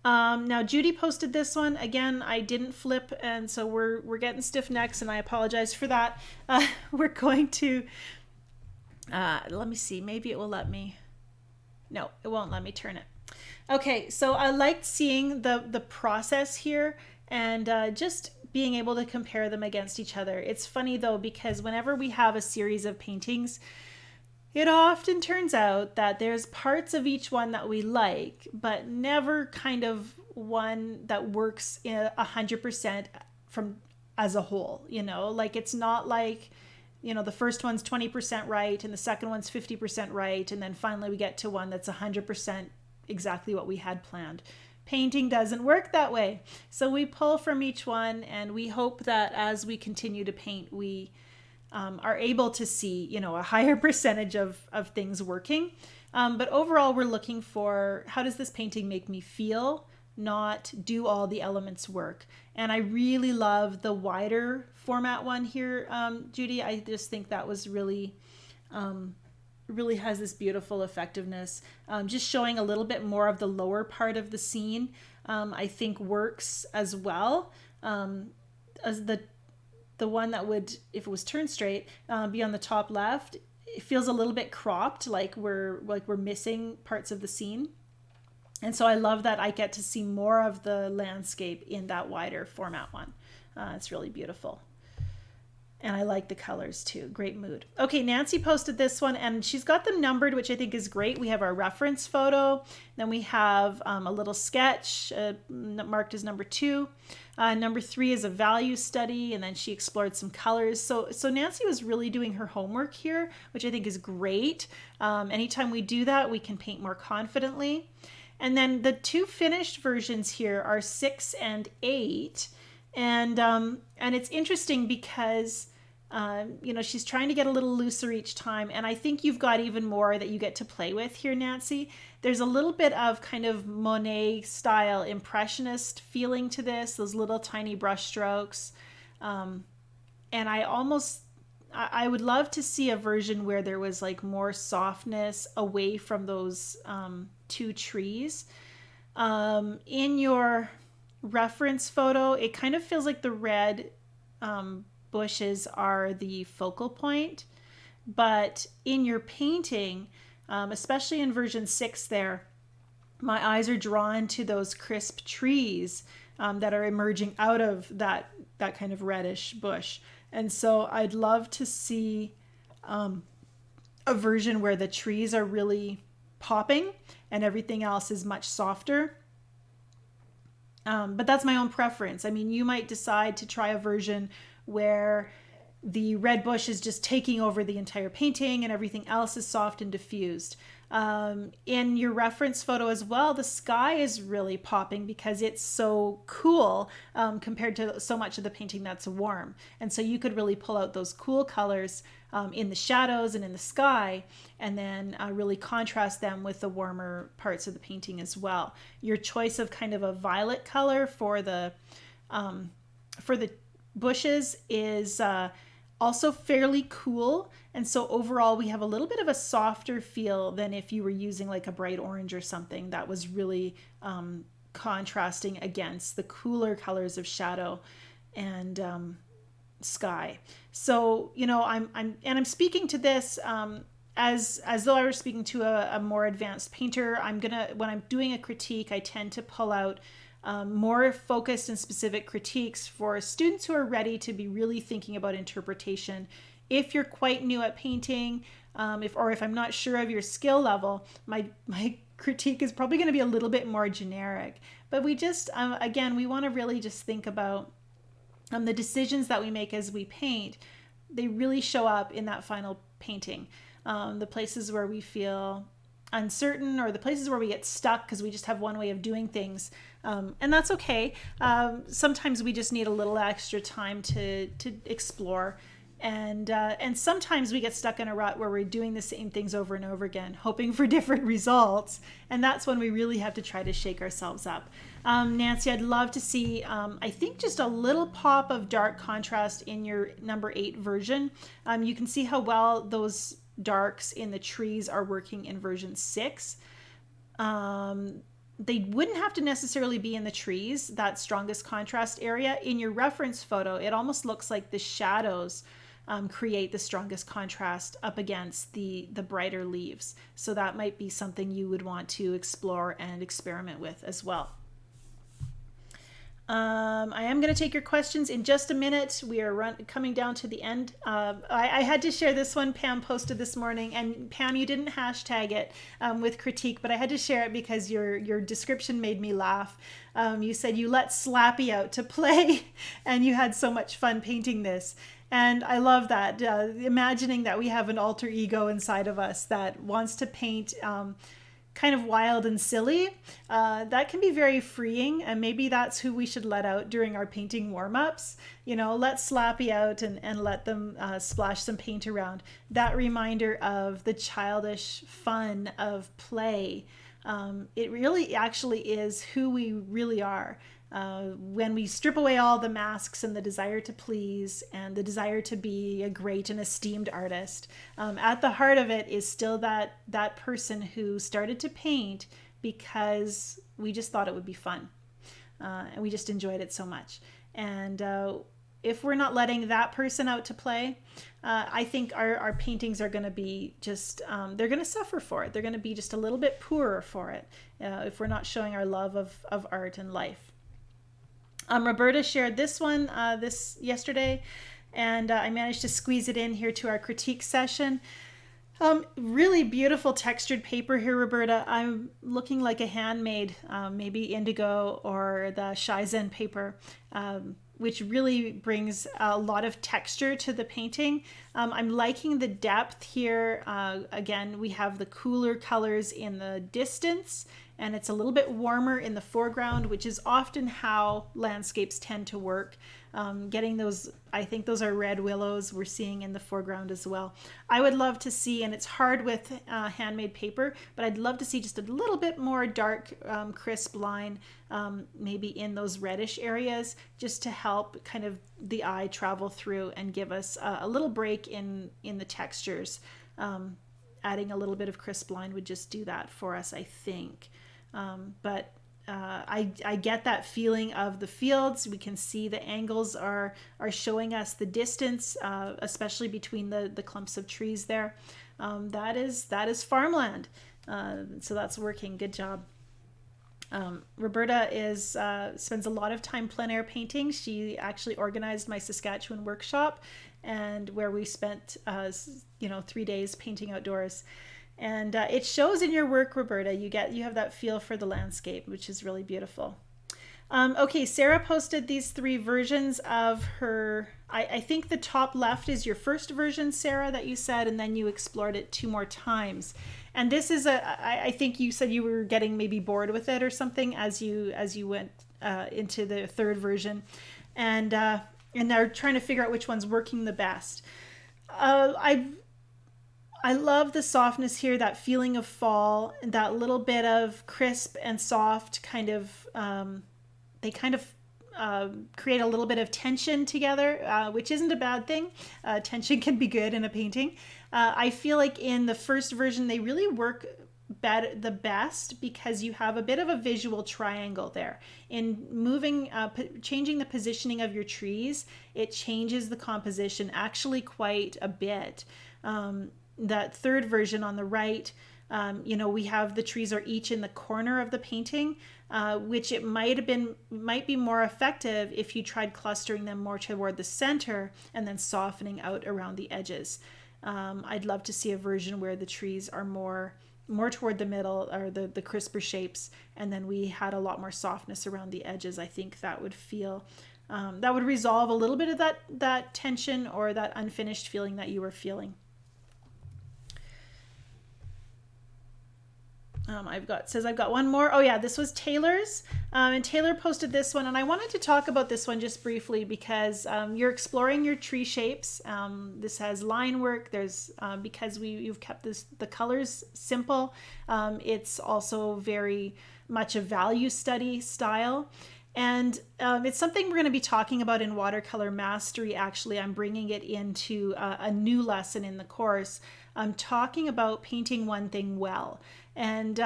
S1: Now Judy posted this one. Again, I didn't flip, and so we're getting stiff necks, and I apologize for that. We're going to, let me see, maybe it will let me, no, it won't let me turn it. Okay, so I liked seeing the process here, and just being able to compare them against each other. It's funny though, because whenever we have a series of paintings, it often turns out that there's parts of each one that we like, but never kind of one that works 100% from as a whole, like it's not like, the first one's 20% right and the second one's 50% right, and then finally we get to one that's 100% exactly what we had planned. Painting doesn't work that way. So we pull from each one, and we hope that as we continue to paint, we are able to see, a higher percentage of things working. But overall, we're looking for, how does this painting make me feel, not do all the elements work? And I really love the wider format one here, Judy. I just think that was really has this beautiful effectiveness. Just showing a little bit more of the lower part of the scene, I think works as well. As the one that would, if it was turned straight, be on the top left, it feels a little bit cropped, like we're missing parts of the scene. And so I love that I get to see more of the landscape in that wider format one. It's really beautiful. And I like the colors too. Great mood. Okay, Nancy posted this one and she's got them numbered, which I think is great. We have our reference photo. Then we have a little sketch marked as number 2. Number 3 is a value study, and then she explored some colors. So Nancy was really doing her homework here, which I think is great. Anytime we do that, we can paint more confidently. And then the 2 finished versions here are 6 and 8. And it's interesting because, she's trying to get a little looser each time. And I think you've got even more that you get to play with here, Nancy. There's a little bit of kind of Monet style impressionist feeling to this, those little tiny brush strokes. And I would love to see a version where there was like more softness away from those 2 trees. In your reference photo, it kind of feels like the red bushes are the focal point, but in your painting, especially in version 6 there, my eyes are drawn to those crisp trees that are emerging out of that kind of reddish bush. And so I'd love to see a version where the trees are really popping and everything else is much softer. But that's my own preference. I mean, you might decide to try a version where the red bush is just taking over the entire painting and everything else is soft and diffused. In your reference photo as well, the sky is really popping because it's so cool compared to so much of the painting that's warm. And so you could really pull out those cool colors in the shadows and in the sky, and then really contrast them with the warmer parts of the painting as well. Your choice of kind of a violet color for the bushes is also fairly cool. And so overall we have a little bit of a softer feel than if you were using like a bright orange or something that was really contrasting against the cooler colors of shadow and sky. So, I'm speaking to this as though I were speaking to a more advanced painter. When I'm doing a critique, I tend to pull out more focused and specific critiques for students who are ready to be really thinking about interpretation. If you're quite new at painting, if I'm not sure of your skill level, my critique is probably going to be a little bit more generic. But we just, again, we want to really just think about the decisions that we make as we paint. They really show up in that final painting. The places where we feel uncertain, or the places where we get stuck because we just have one way of doing things, and that's okay. Sometimes we just need a little extra time to explore, and sometimes we get stuck in a rut where we're doing the same things over and over again, hoping for different results, and that's when we really have to try to shake ourselves up. Nancy, I'd love to see, I think, just a little pop of dark contrast in your number 8 version. You can see how well those darks in the trees are working in version 6. They wouldn't have to necessarily be in the trees, that strongest contrast area. In your reference photo, it almost looks like the shadows create the strongest contrast up against the brighter leaves. So that might be something you would want to explore and experiment with as well. I am going to take your questions in just a minute. We are coming down to the end. I had to share this one Pam posted this morning, and Pam, you didn't hashtag it with critique, but I had to share it because your description made me laugh. You said you let Slappy out to play and you had so much fun painting this. And I love that, imagining that we have an alter ego inside of us that wants to paint kind of wild and silly. That can be very freeing, and maybe that's who we should let out during our painting warm-ups. Let Slappy out and let them splash some paint around. That reminder of the childish fun of play. It really actually is who we really are. When we strip away all the masks and the desire to please and the desire to be a great and esteemed artist, at the heart of it is still that person who started to paint because we just thought it would be fun, and we just enjoyed it so much. And if we're not letting that person out to play, I think our paintings are going to be just, they're going to suffer for it. They're going to be just a little bit poorer for it if we're not showing our love of art and life. Roberta shared this one yesterday. and I managed to squeeze it in here to our critique session. Really beautiful textured paper here, Roberta. I'm looking like a handmade, maybe indigo or the Shizen paper, which really brings a lot of texture to the painting. I'm liking the depth here. Again, we have the cooler colors in the distance, and it's a little bit warmer in the foreground, which is often how landscapes tend to work. Getting those, I think those are red willows we're seeing in the foreground as well. I would love to see, and it's hard with handmade paper, but I'd love to see just a little bit more dark, crisp line, maybe in those reddish areas, just to help kind of the eye travel through and give us a little break in the textures. Adding a little bit of crisp line would just do that for us, I think. I get that feeling of the fields. We can see the angles are showing us the distance, especially between the clumps of trees there. That is farmland. So that's working. Good job. Roberta spends a lot of time plein air painting. She actually organized my Saskatchewan workshop, and where we spent 3 days painting outdoors. And it shows in your work, Roberta. You have that feel for the landscape, which is really beautiful. Okay, Sarah posted these 3 versions of her. I think the top left is your first version, Sarah, that you said, and then you explored it 2 more times. And this is I think you said you were getting maybe bored with it or something as you went into the 3rd version, and they're trying to figure out which one's working the best. I love the softness here, that feeling of fall, and that little bit of crisp and soft kind of, they kind of create a little bit of tension together, which isn't a bad thing. Tension can be good in a painting. I feel like in the first version, they really work the best because you have a bit of a visual triangle there. In moving, changing the positioning of your trees, it changes the composition actually quite a bit. That 3rd version on the right, we have the trees are each in the corner of the painting, which it might be more effective if you tried clustering them more toward the center and then softening out around the edges. I'd love to see a version where the trees are more toward the middle, or the crisper shapes, and then we had a lot more softness around the edges. I think that would feel that would resolve a little bit of that tension or that unfinished feeling that you were feeling. I've got one more. Oh yeah, this was Taylor's, and Taylor posted this one, and I wanted to talk about this one just briefly because you're exploring your tree shapes. This has line work. There's because you've kept the colors simple. It's also very much a value study style. And it's something we're going to be talking about in Watercolor Mastery. Actually, I'm bringing it into a new lesson in the course. I'm talking about painting one thing well. And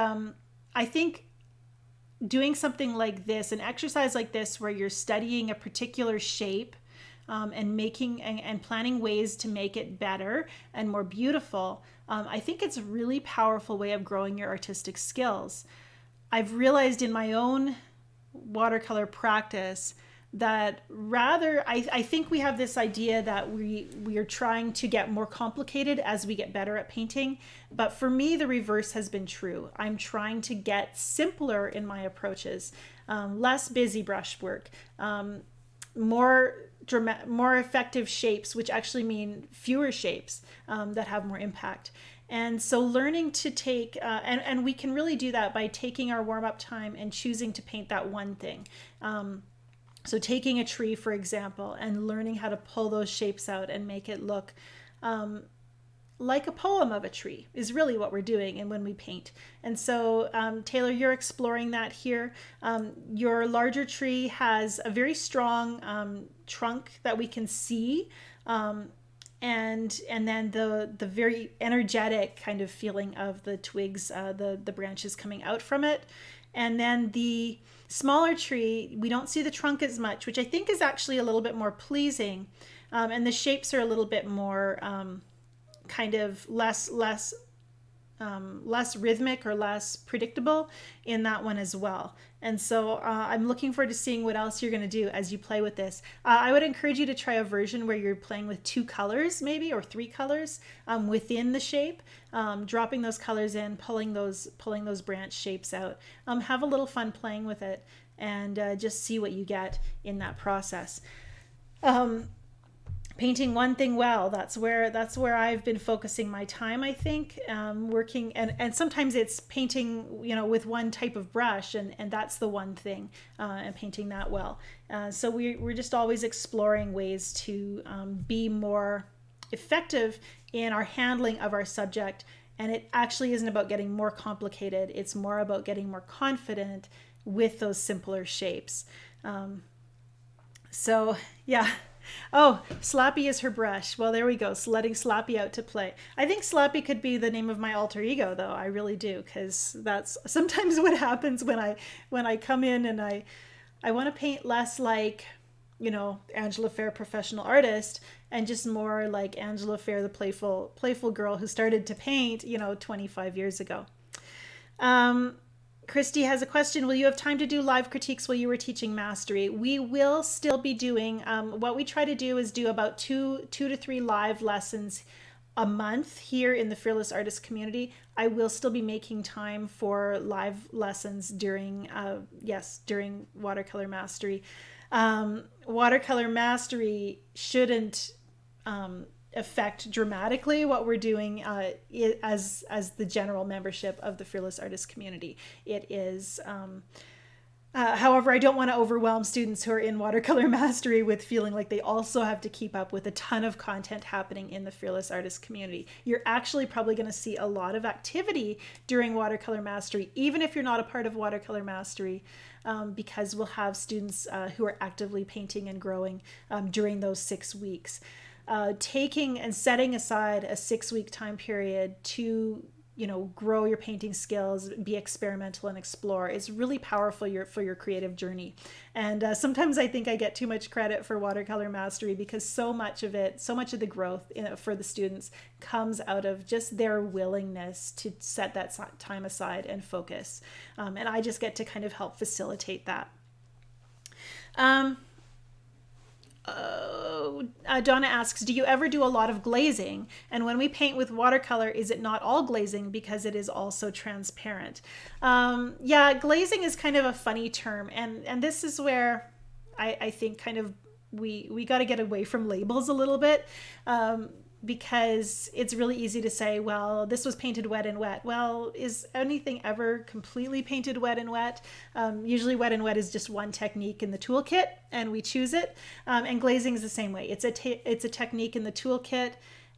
S1: I think doing something like this, an exercise like this, where you're studying a particular shape and making and planning ways to make it better and more beautiful, I think it's a really powerful way of growing your artistic skills. I've realized in my own watercolor practice that I think we have this idea that we are trying to get more complicated as we get better at painting, but for me the reverse has been true. I'm trying to get simpler in my approaches, less busy brushwork, more effective shapes, which actually mean fewer shapes that have more impact. And so learning to take, and we can really do that by taking our warm-up time and choosing to paint that one thing. So taking a tree, for example, and learning how to pull those shapes out and make it look like a poem of a tree is really what we're doing and when we paint. And so Taylor, you're exploring that here. Your larger tree has a very strong trunk that we can see, and then the very energetic kind of feeling of the twigs, the branches coming out from it. And then the smaller tree, we don't see the trunk as much, which I think is actually a little bit more pleasing. And the shapes are a little bit more kind of less less rhythmic or less predictable in that one as well. And so I'm looking forward to seeing what else you're going to do as you play with this. I would encourage you to try a version where you're playing with 2 colors maybe, or 3 colors within the shape, dropping those colors in, pulling those branch shapes out. Have a little fun playing with it, and just see what you get in that process. Painting one thing well, that's where I've been focusing my time, I think, working, and sometimes it's painting, with one type of brush, and that's the one thing, and painting that well. So we're just always exploring ways to be more effective in our handling of our subject, and it actually isn't about getting more complicated, it's more about getting more confident with those simpler shapes. So yeah. Oh, Slappy is her brush. Well, there we go. So letting Slappy out to play. I think Slappy could be the name of my alter ego, though. I really do, because that's sometimes what happens when I come in and I want to paint less like, Angela Fair, professional artist, and just more like Angela Fair, the playful girl who started to paint, 25 years ago. Christy has a question. Will you have time to do live critiques while you were teaching mastery? We will still be doing, what we try to do is do about two to three live lessons a month here in the Fearless Artist community. I will still be making time for live lessons during Watercolor Mastery. Watercolor Mastery shouldn't affect dramatically what we're doing as the general membership of the Fearless Artist community. It is, however, I don't want to overwhelm students who are in Watercolor Mastery with feeling like they also have to keep up with a ton of content happening in the Fearless Artist community. You're actually probably going to see a lot of activity during Watercolor Mastery, even if you're not a part of Watercolor Mastery, because we'll have students who are actively painting and growing during those 6 weeks. Taking and setting aside a 6-week time period to, grow your painting skills, be experimental and explore is really powerful for your creative journey. And sometimes I think I get too much credit for Watercolor Mastery because so much of the growth for the students comes out of just their willingness to set that time aside and focus. And I just get to kind of help facilitate that. Donna asks, do you ever do a lot of glazing? And when we paint with watercolor, is it not all glazing because it is also transparent? Yeah, glazing is kind of a funny term. And this is where I think kind of we got to get away from labels a little bit. Because it's really easy to say, well, this was painted wet and wet. Well, is anything ever completely painted wet and wet? Usually wet and wet is just one technique in the toolkit and we choose it. And glazing is the same way. It's a technique in the toolkit.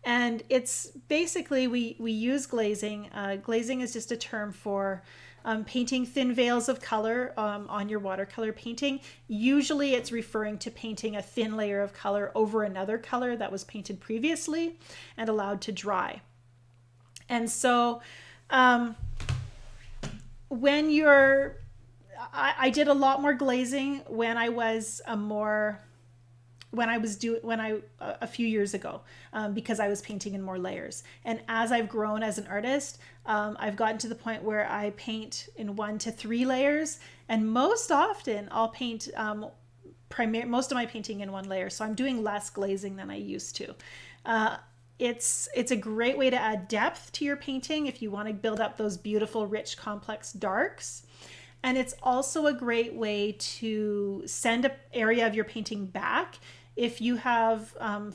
S1: And it's basically, we use glazing. Glazing is just a term for painting thin veils of color on your watercolor painting. Usually it's referring to painting a thin layer of color over another color that was painted previously and allowed to dry. And so I did a lot more glazing when I was a few years ago, because I was painting in more layers. And as I've grown as an artist, I've gotten to the point where I paint in 1 to 3 layers, and most often I'll paint most of my painting in 1 layer. So I'm doing less glazing than I used to. It's a great way to add depth to your painting if you want to build up those beautiful, rich, complex darks. And it's also a great way to send an area of your painting back. If you have,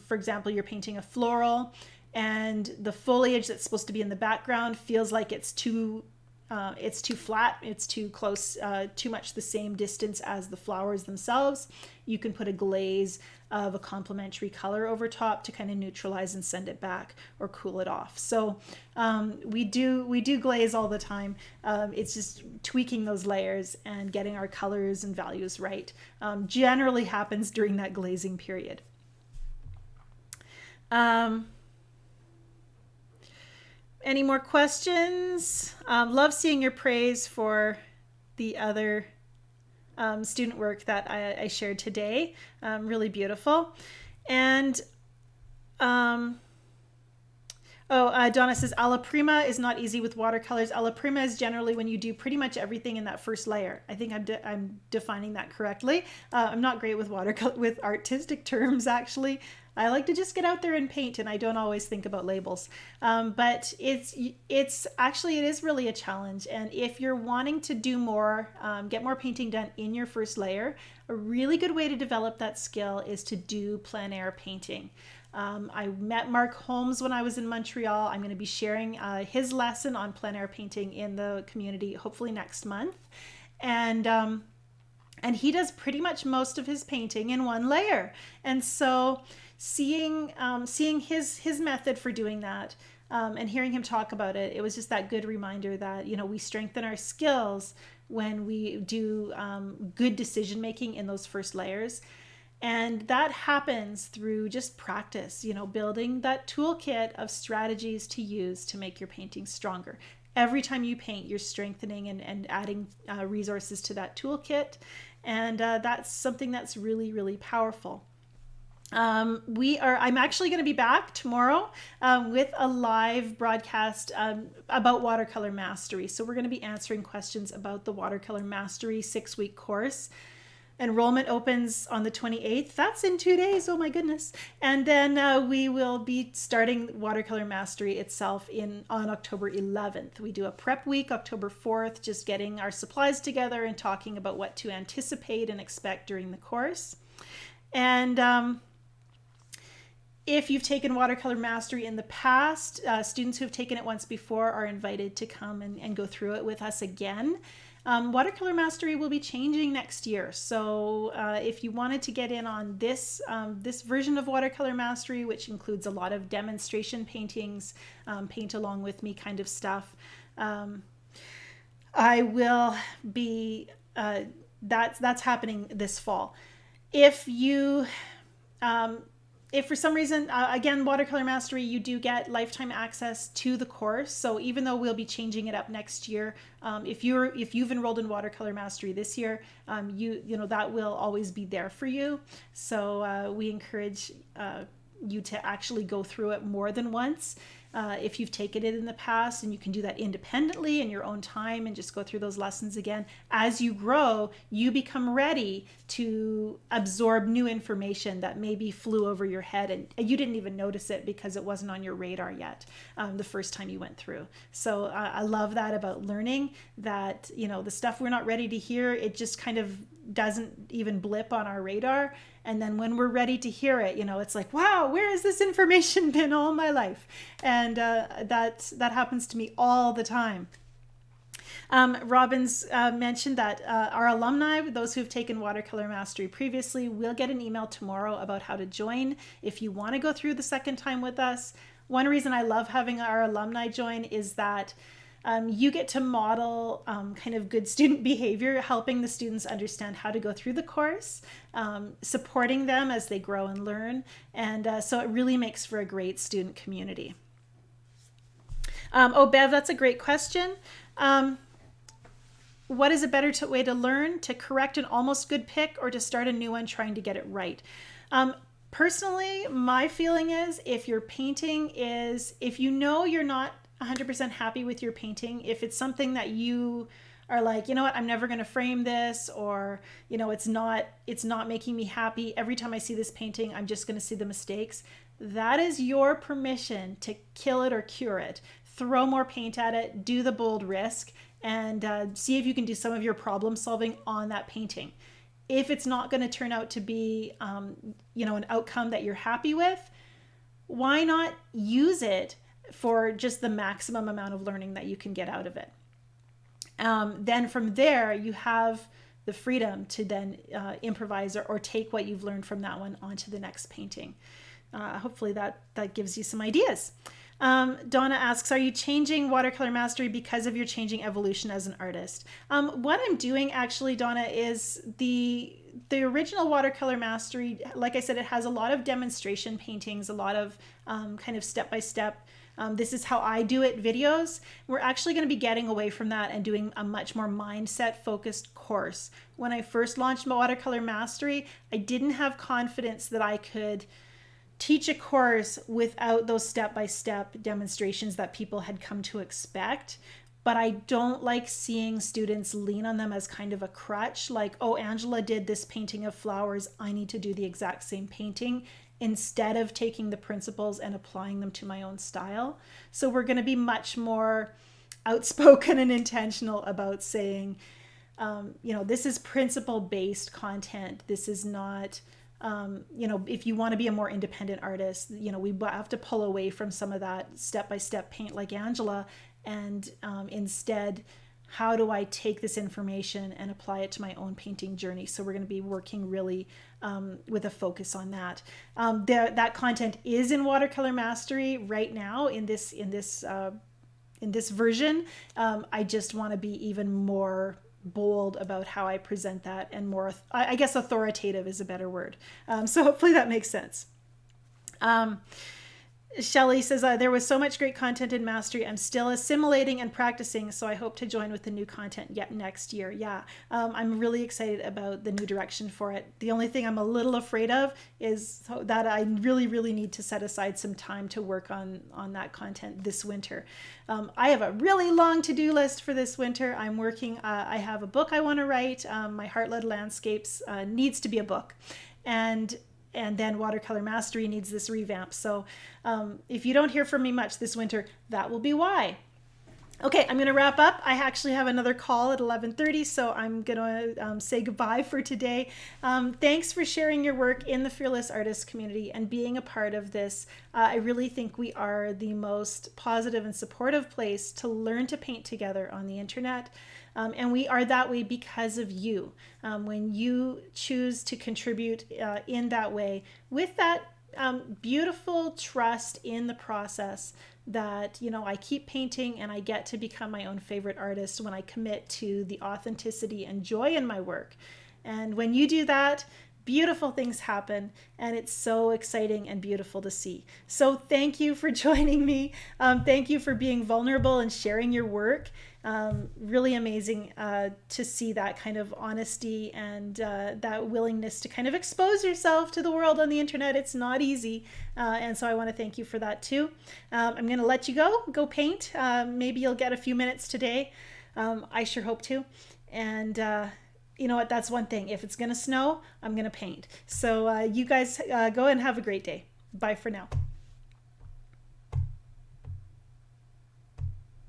S1: for example, you're painting a floral and the foliage that's supposed to be in the background feels like it's too flat, it's too close, too much the same distance as the flowers themselves, you can put a glaze of a complementary color over top to kind of neutralize and send it back or cool it off. So we do glaze all the time. It's just tweaking those layers and getting our colors and values right. Generally happens during that glazing period. Any more questions? Love seeing your praise for the other student work that I shared today. Really beautiful. And Oh, Donna says alla prima is not easy with watercolors. Alla prima is generally when you do pretty much everything in that first layer. I think I'm defining that correctly. I'm not great with watercolor with artistic terms actually. I like to just get out there and paint, and I don't always think about labels. But it's actually it is really a challenge. And if you're wanting to do more, get more painting done in your first layer, a really good way to develop that skill is to do plein air painting. I met Mark Holmes when I was in Montreal. I'm going to be sharing his lesson on plein air painting in the community hopefully next month. And he does pretty much most of his painting in one layer. And so seeing his method for doing that, and hearing him talk about it, it was just that good reminder that, you know, we strengthen our skills when we do good decision making in those first layers. And that happens through just practice, you know, building that toolkit of strategies to use to make your painting stronger. Every time you paint, you're strengthening and adding resources to that toolkit. And that's something that's really, really powerful. I'm actually going to be back tomorrow with a live broadcast about watercolor mastery. So we're going to be answering questions about the watercolor mastery 6-week course. Enrollment opens on the 28th. That's in 2 days. Oh my goodness. And then we will be starting watercolor mastery itself on October 11th. We do a prep week, October 4th, just getting our supplies together and talking about what to anticipate and expect during the course. And if you've taken watercolor mastery in the past, students who have taken it once before are invited to come and go through it with us again. Watercolor mastery will be changing next year. So if you wanted to get in on this version of watercolor mastery, which includes a lot of demonstration paintings, paint along with me kind of stuff, I will be, that's happening this fall. If for some reason, again, watercolor mastery, you do get lifetime access to the course. So even though we'll be changing it up next year, if you've enrolled in watercolor mastery this year, you know that will always be there for you. So we encourage you to actually go through it more than once. If you've taken it in the past, and you can do that independently in your own time and just go through those lessons again. As you grow, you become ready to absorb new information that maybe flew over your head and you didn't even notice it because it wasn't on your radar yet the first time you went through. So I love that about learning, that, you know, the stuff we're not ready to hear, it just kind of doesn't even blip on our radar. And then when we're ready to hear it, you know, it's like, wow, where has this information been all my life? And that happens to me all the time. Robin's mentioned that our alumni, those who've taken watercolor mastery previously, will get an email tomorrow about how to join if you want to go through the second time with us. One reason I love having our alumni join is that you get to model kind of good student behavior, helping the students understand how to go through the course, supporting them as they grow and learn. And so it really makes for a great student community. Bev, that's a great question. What is a better way to learn? To correct an almost good pick or to start a new one trying to get it right? Personally, my feeling is if your painting is, if you know you're not 100% happy with your painting, if it's something that you are like, you know what, I'm never going to frame this, or, you know, it's not making me happy. Every time I see this painting, I'm just going to see the mistakes. That is your permission to kill it or cure it. Throw more paint at it, do the bold risk, and see if you can do some of your problem solving on that painting. If it's not going to turn out to be, you know, an outcome that you're happy with, why not use it for just the maximum amount of learning that you can get out of it? Then from there, you have the freedom to then improvise or take what you've learned from that one onto the next painting. Hopefully that gives you some ideas. Donna asks, are you changing watercolor mastery because of your changing evolution as an artist? What I'm doing actually, Donna, is the original watercolor mastery, like I said, it has a lot of demonstration paintings, a lot of kind of step-by-step, this is how I do it videos. We're actually going to be getting away from that and doing a much more mindset focused course. When I first launched watercolor mastery, I didn't have confidence that I could teach a course without those step-by-step demonstrations that people had come to expect. But I don't like seeing students lean on them as kind of a crutch, like, oh, Angela did this painting of flowers, I need to do the exact same painting, instead of taking the principles and applying them to my own style. So we're going to be much more outspoken and intentional about saying, this is principle-based content. This is not, if you want to be a more independent artist, we have to pull away from some of that step-by-step paint like Angela, and instead, how do I take this information and apply it to my own painting journey? So we're going to be working really with a focus on that. That content is in Watercolor Mastery right now in this version. I just want to be even more bold about how I present that, and more, I guess authoritative is a better word. So hopefully that makes sense. Shelley says, there was so much great content in Mastery. I'm still assimilating and practicing, so I hope to join with the new content yet next year. Yeah, I'm really excited about the new direction for it. The only thing I'm a little afraid of is that I really, really need to set aside some time to work on that content this winter. I have a really long to-do list for this winter. I'm working, I have a book I want to write. My Heart-Led Landscapes needs to be a book. And then Watercolor Mastery needs this revamp. So if you don't hear from me much this winter, that will be why. Okay, I'm going to wrap up. I actually have another call at 11:30, so I'm going to say goodbye for today. Thanks for sharing your work in the Fearless Artists community and being a part of this. I really think we are the most positive and supportive place to learn to paint together on the internet. And we are that way because of you. When you choose to contribute in that way, with that beautiful trust in the process that, I keep painting and I get to become my own favorite artist when I commit to the authenticity and joy in my work. And when you do that, beautiful things happen, and it's so exciting and beautiful to see. So thank you for joining me. Thank you for being vulnerable and sharing your work. Really amazing to see that kind of honesty and that willingness to kind of expose yourself to the world on the internet. It's not easy. And so I want to thank you for that too. I'm going to let you go paint. Maybe you'll get a few minutes today. I sure hope to. And you know what? That's one thing. If it's going to snow, I'm going to paint. So you guys go and have a great day. Bye for now.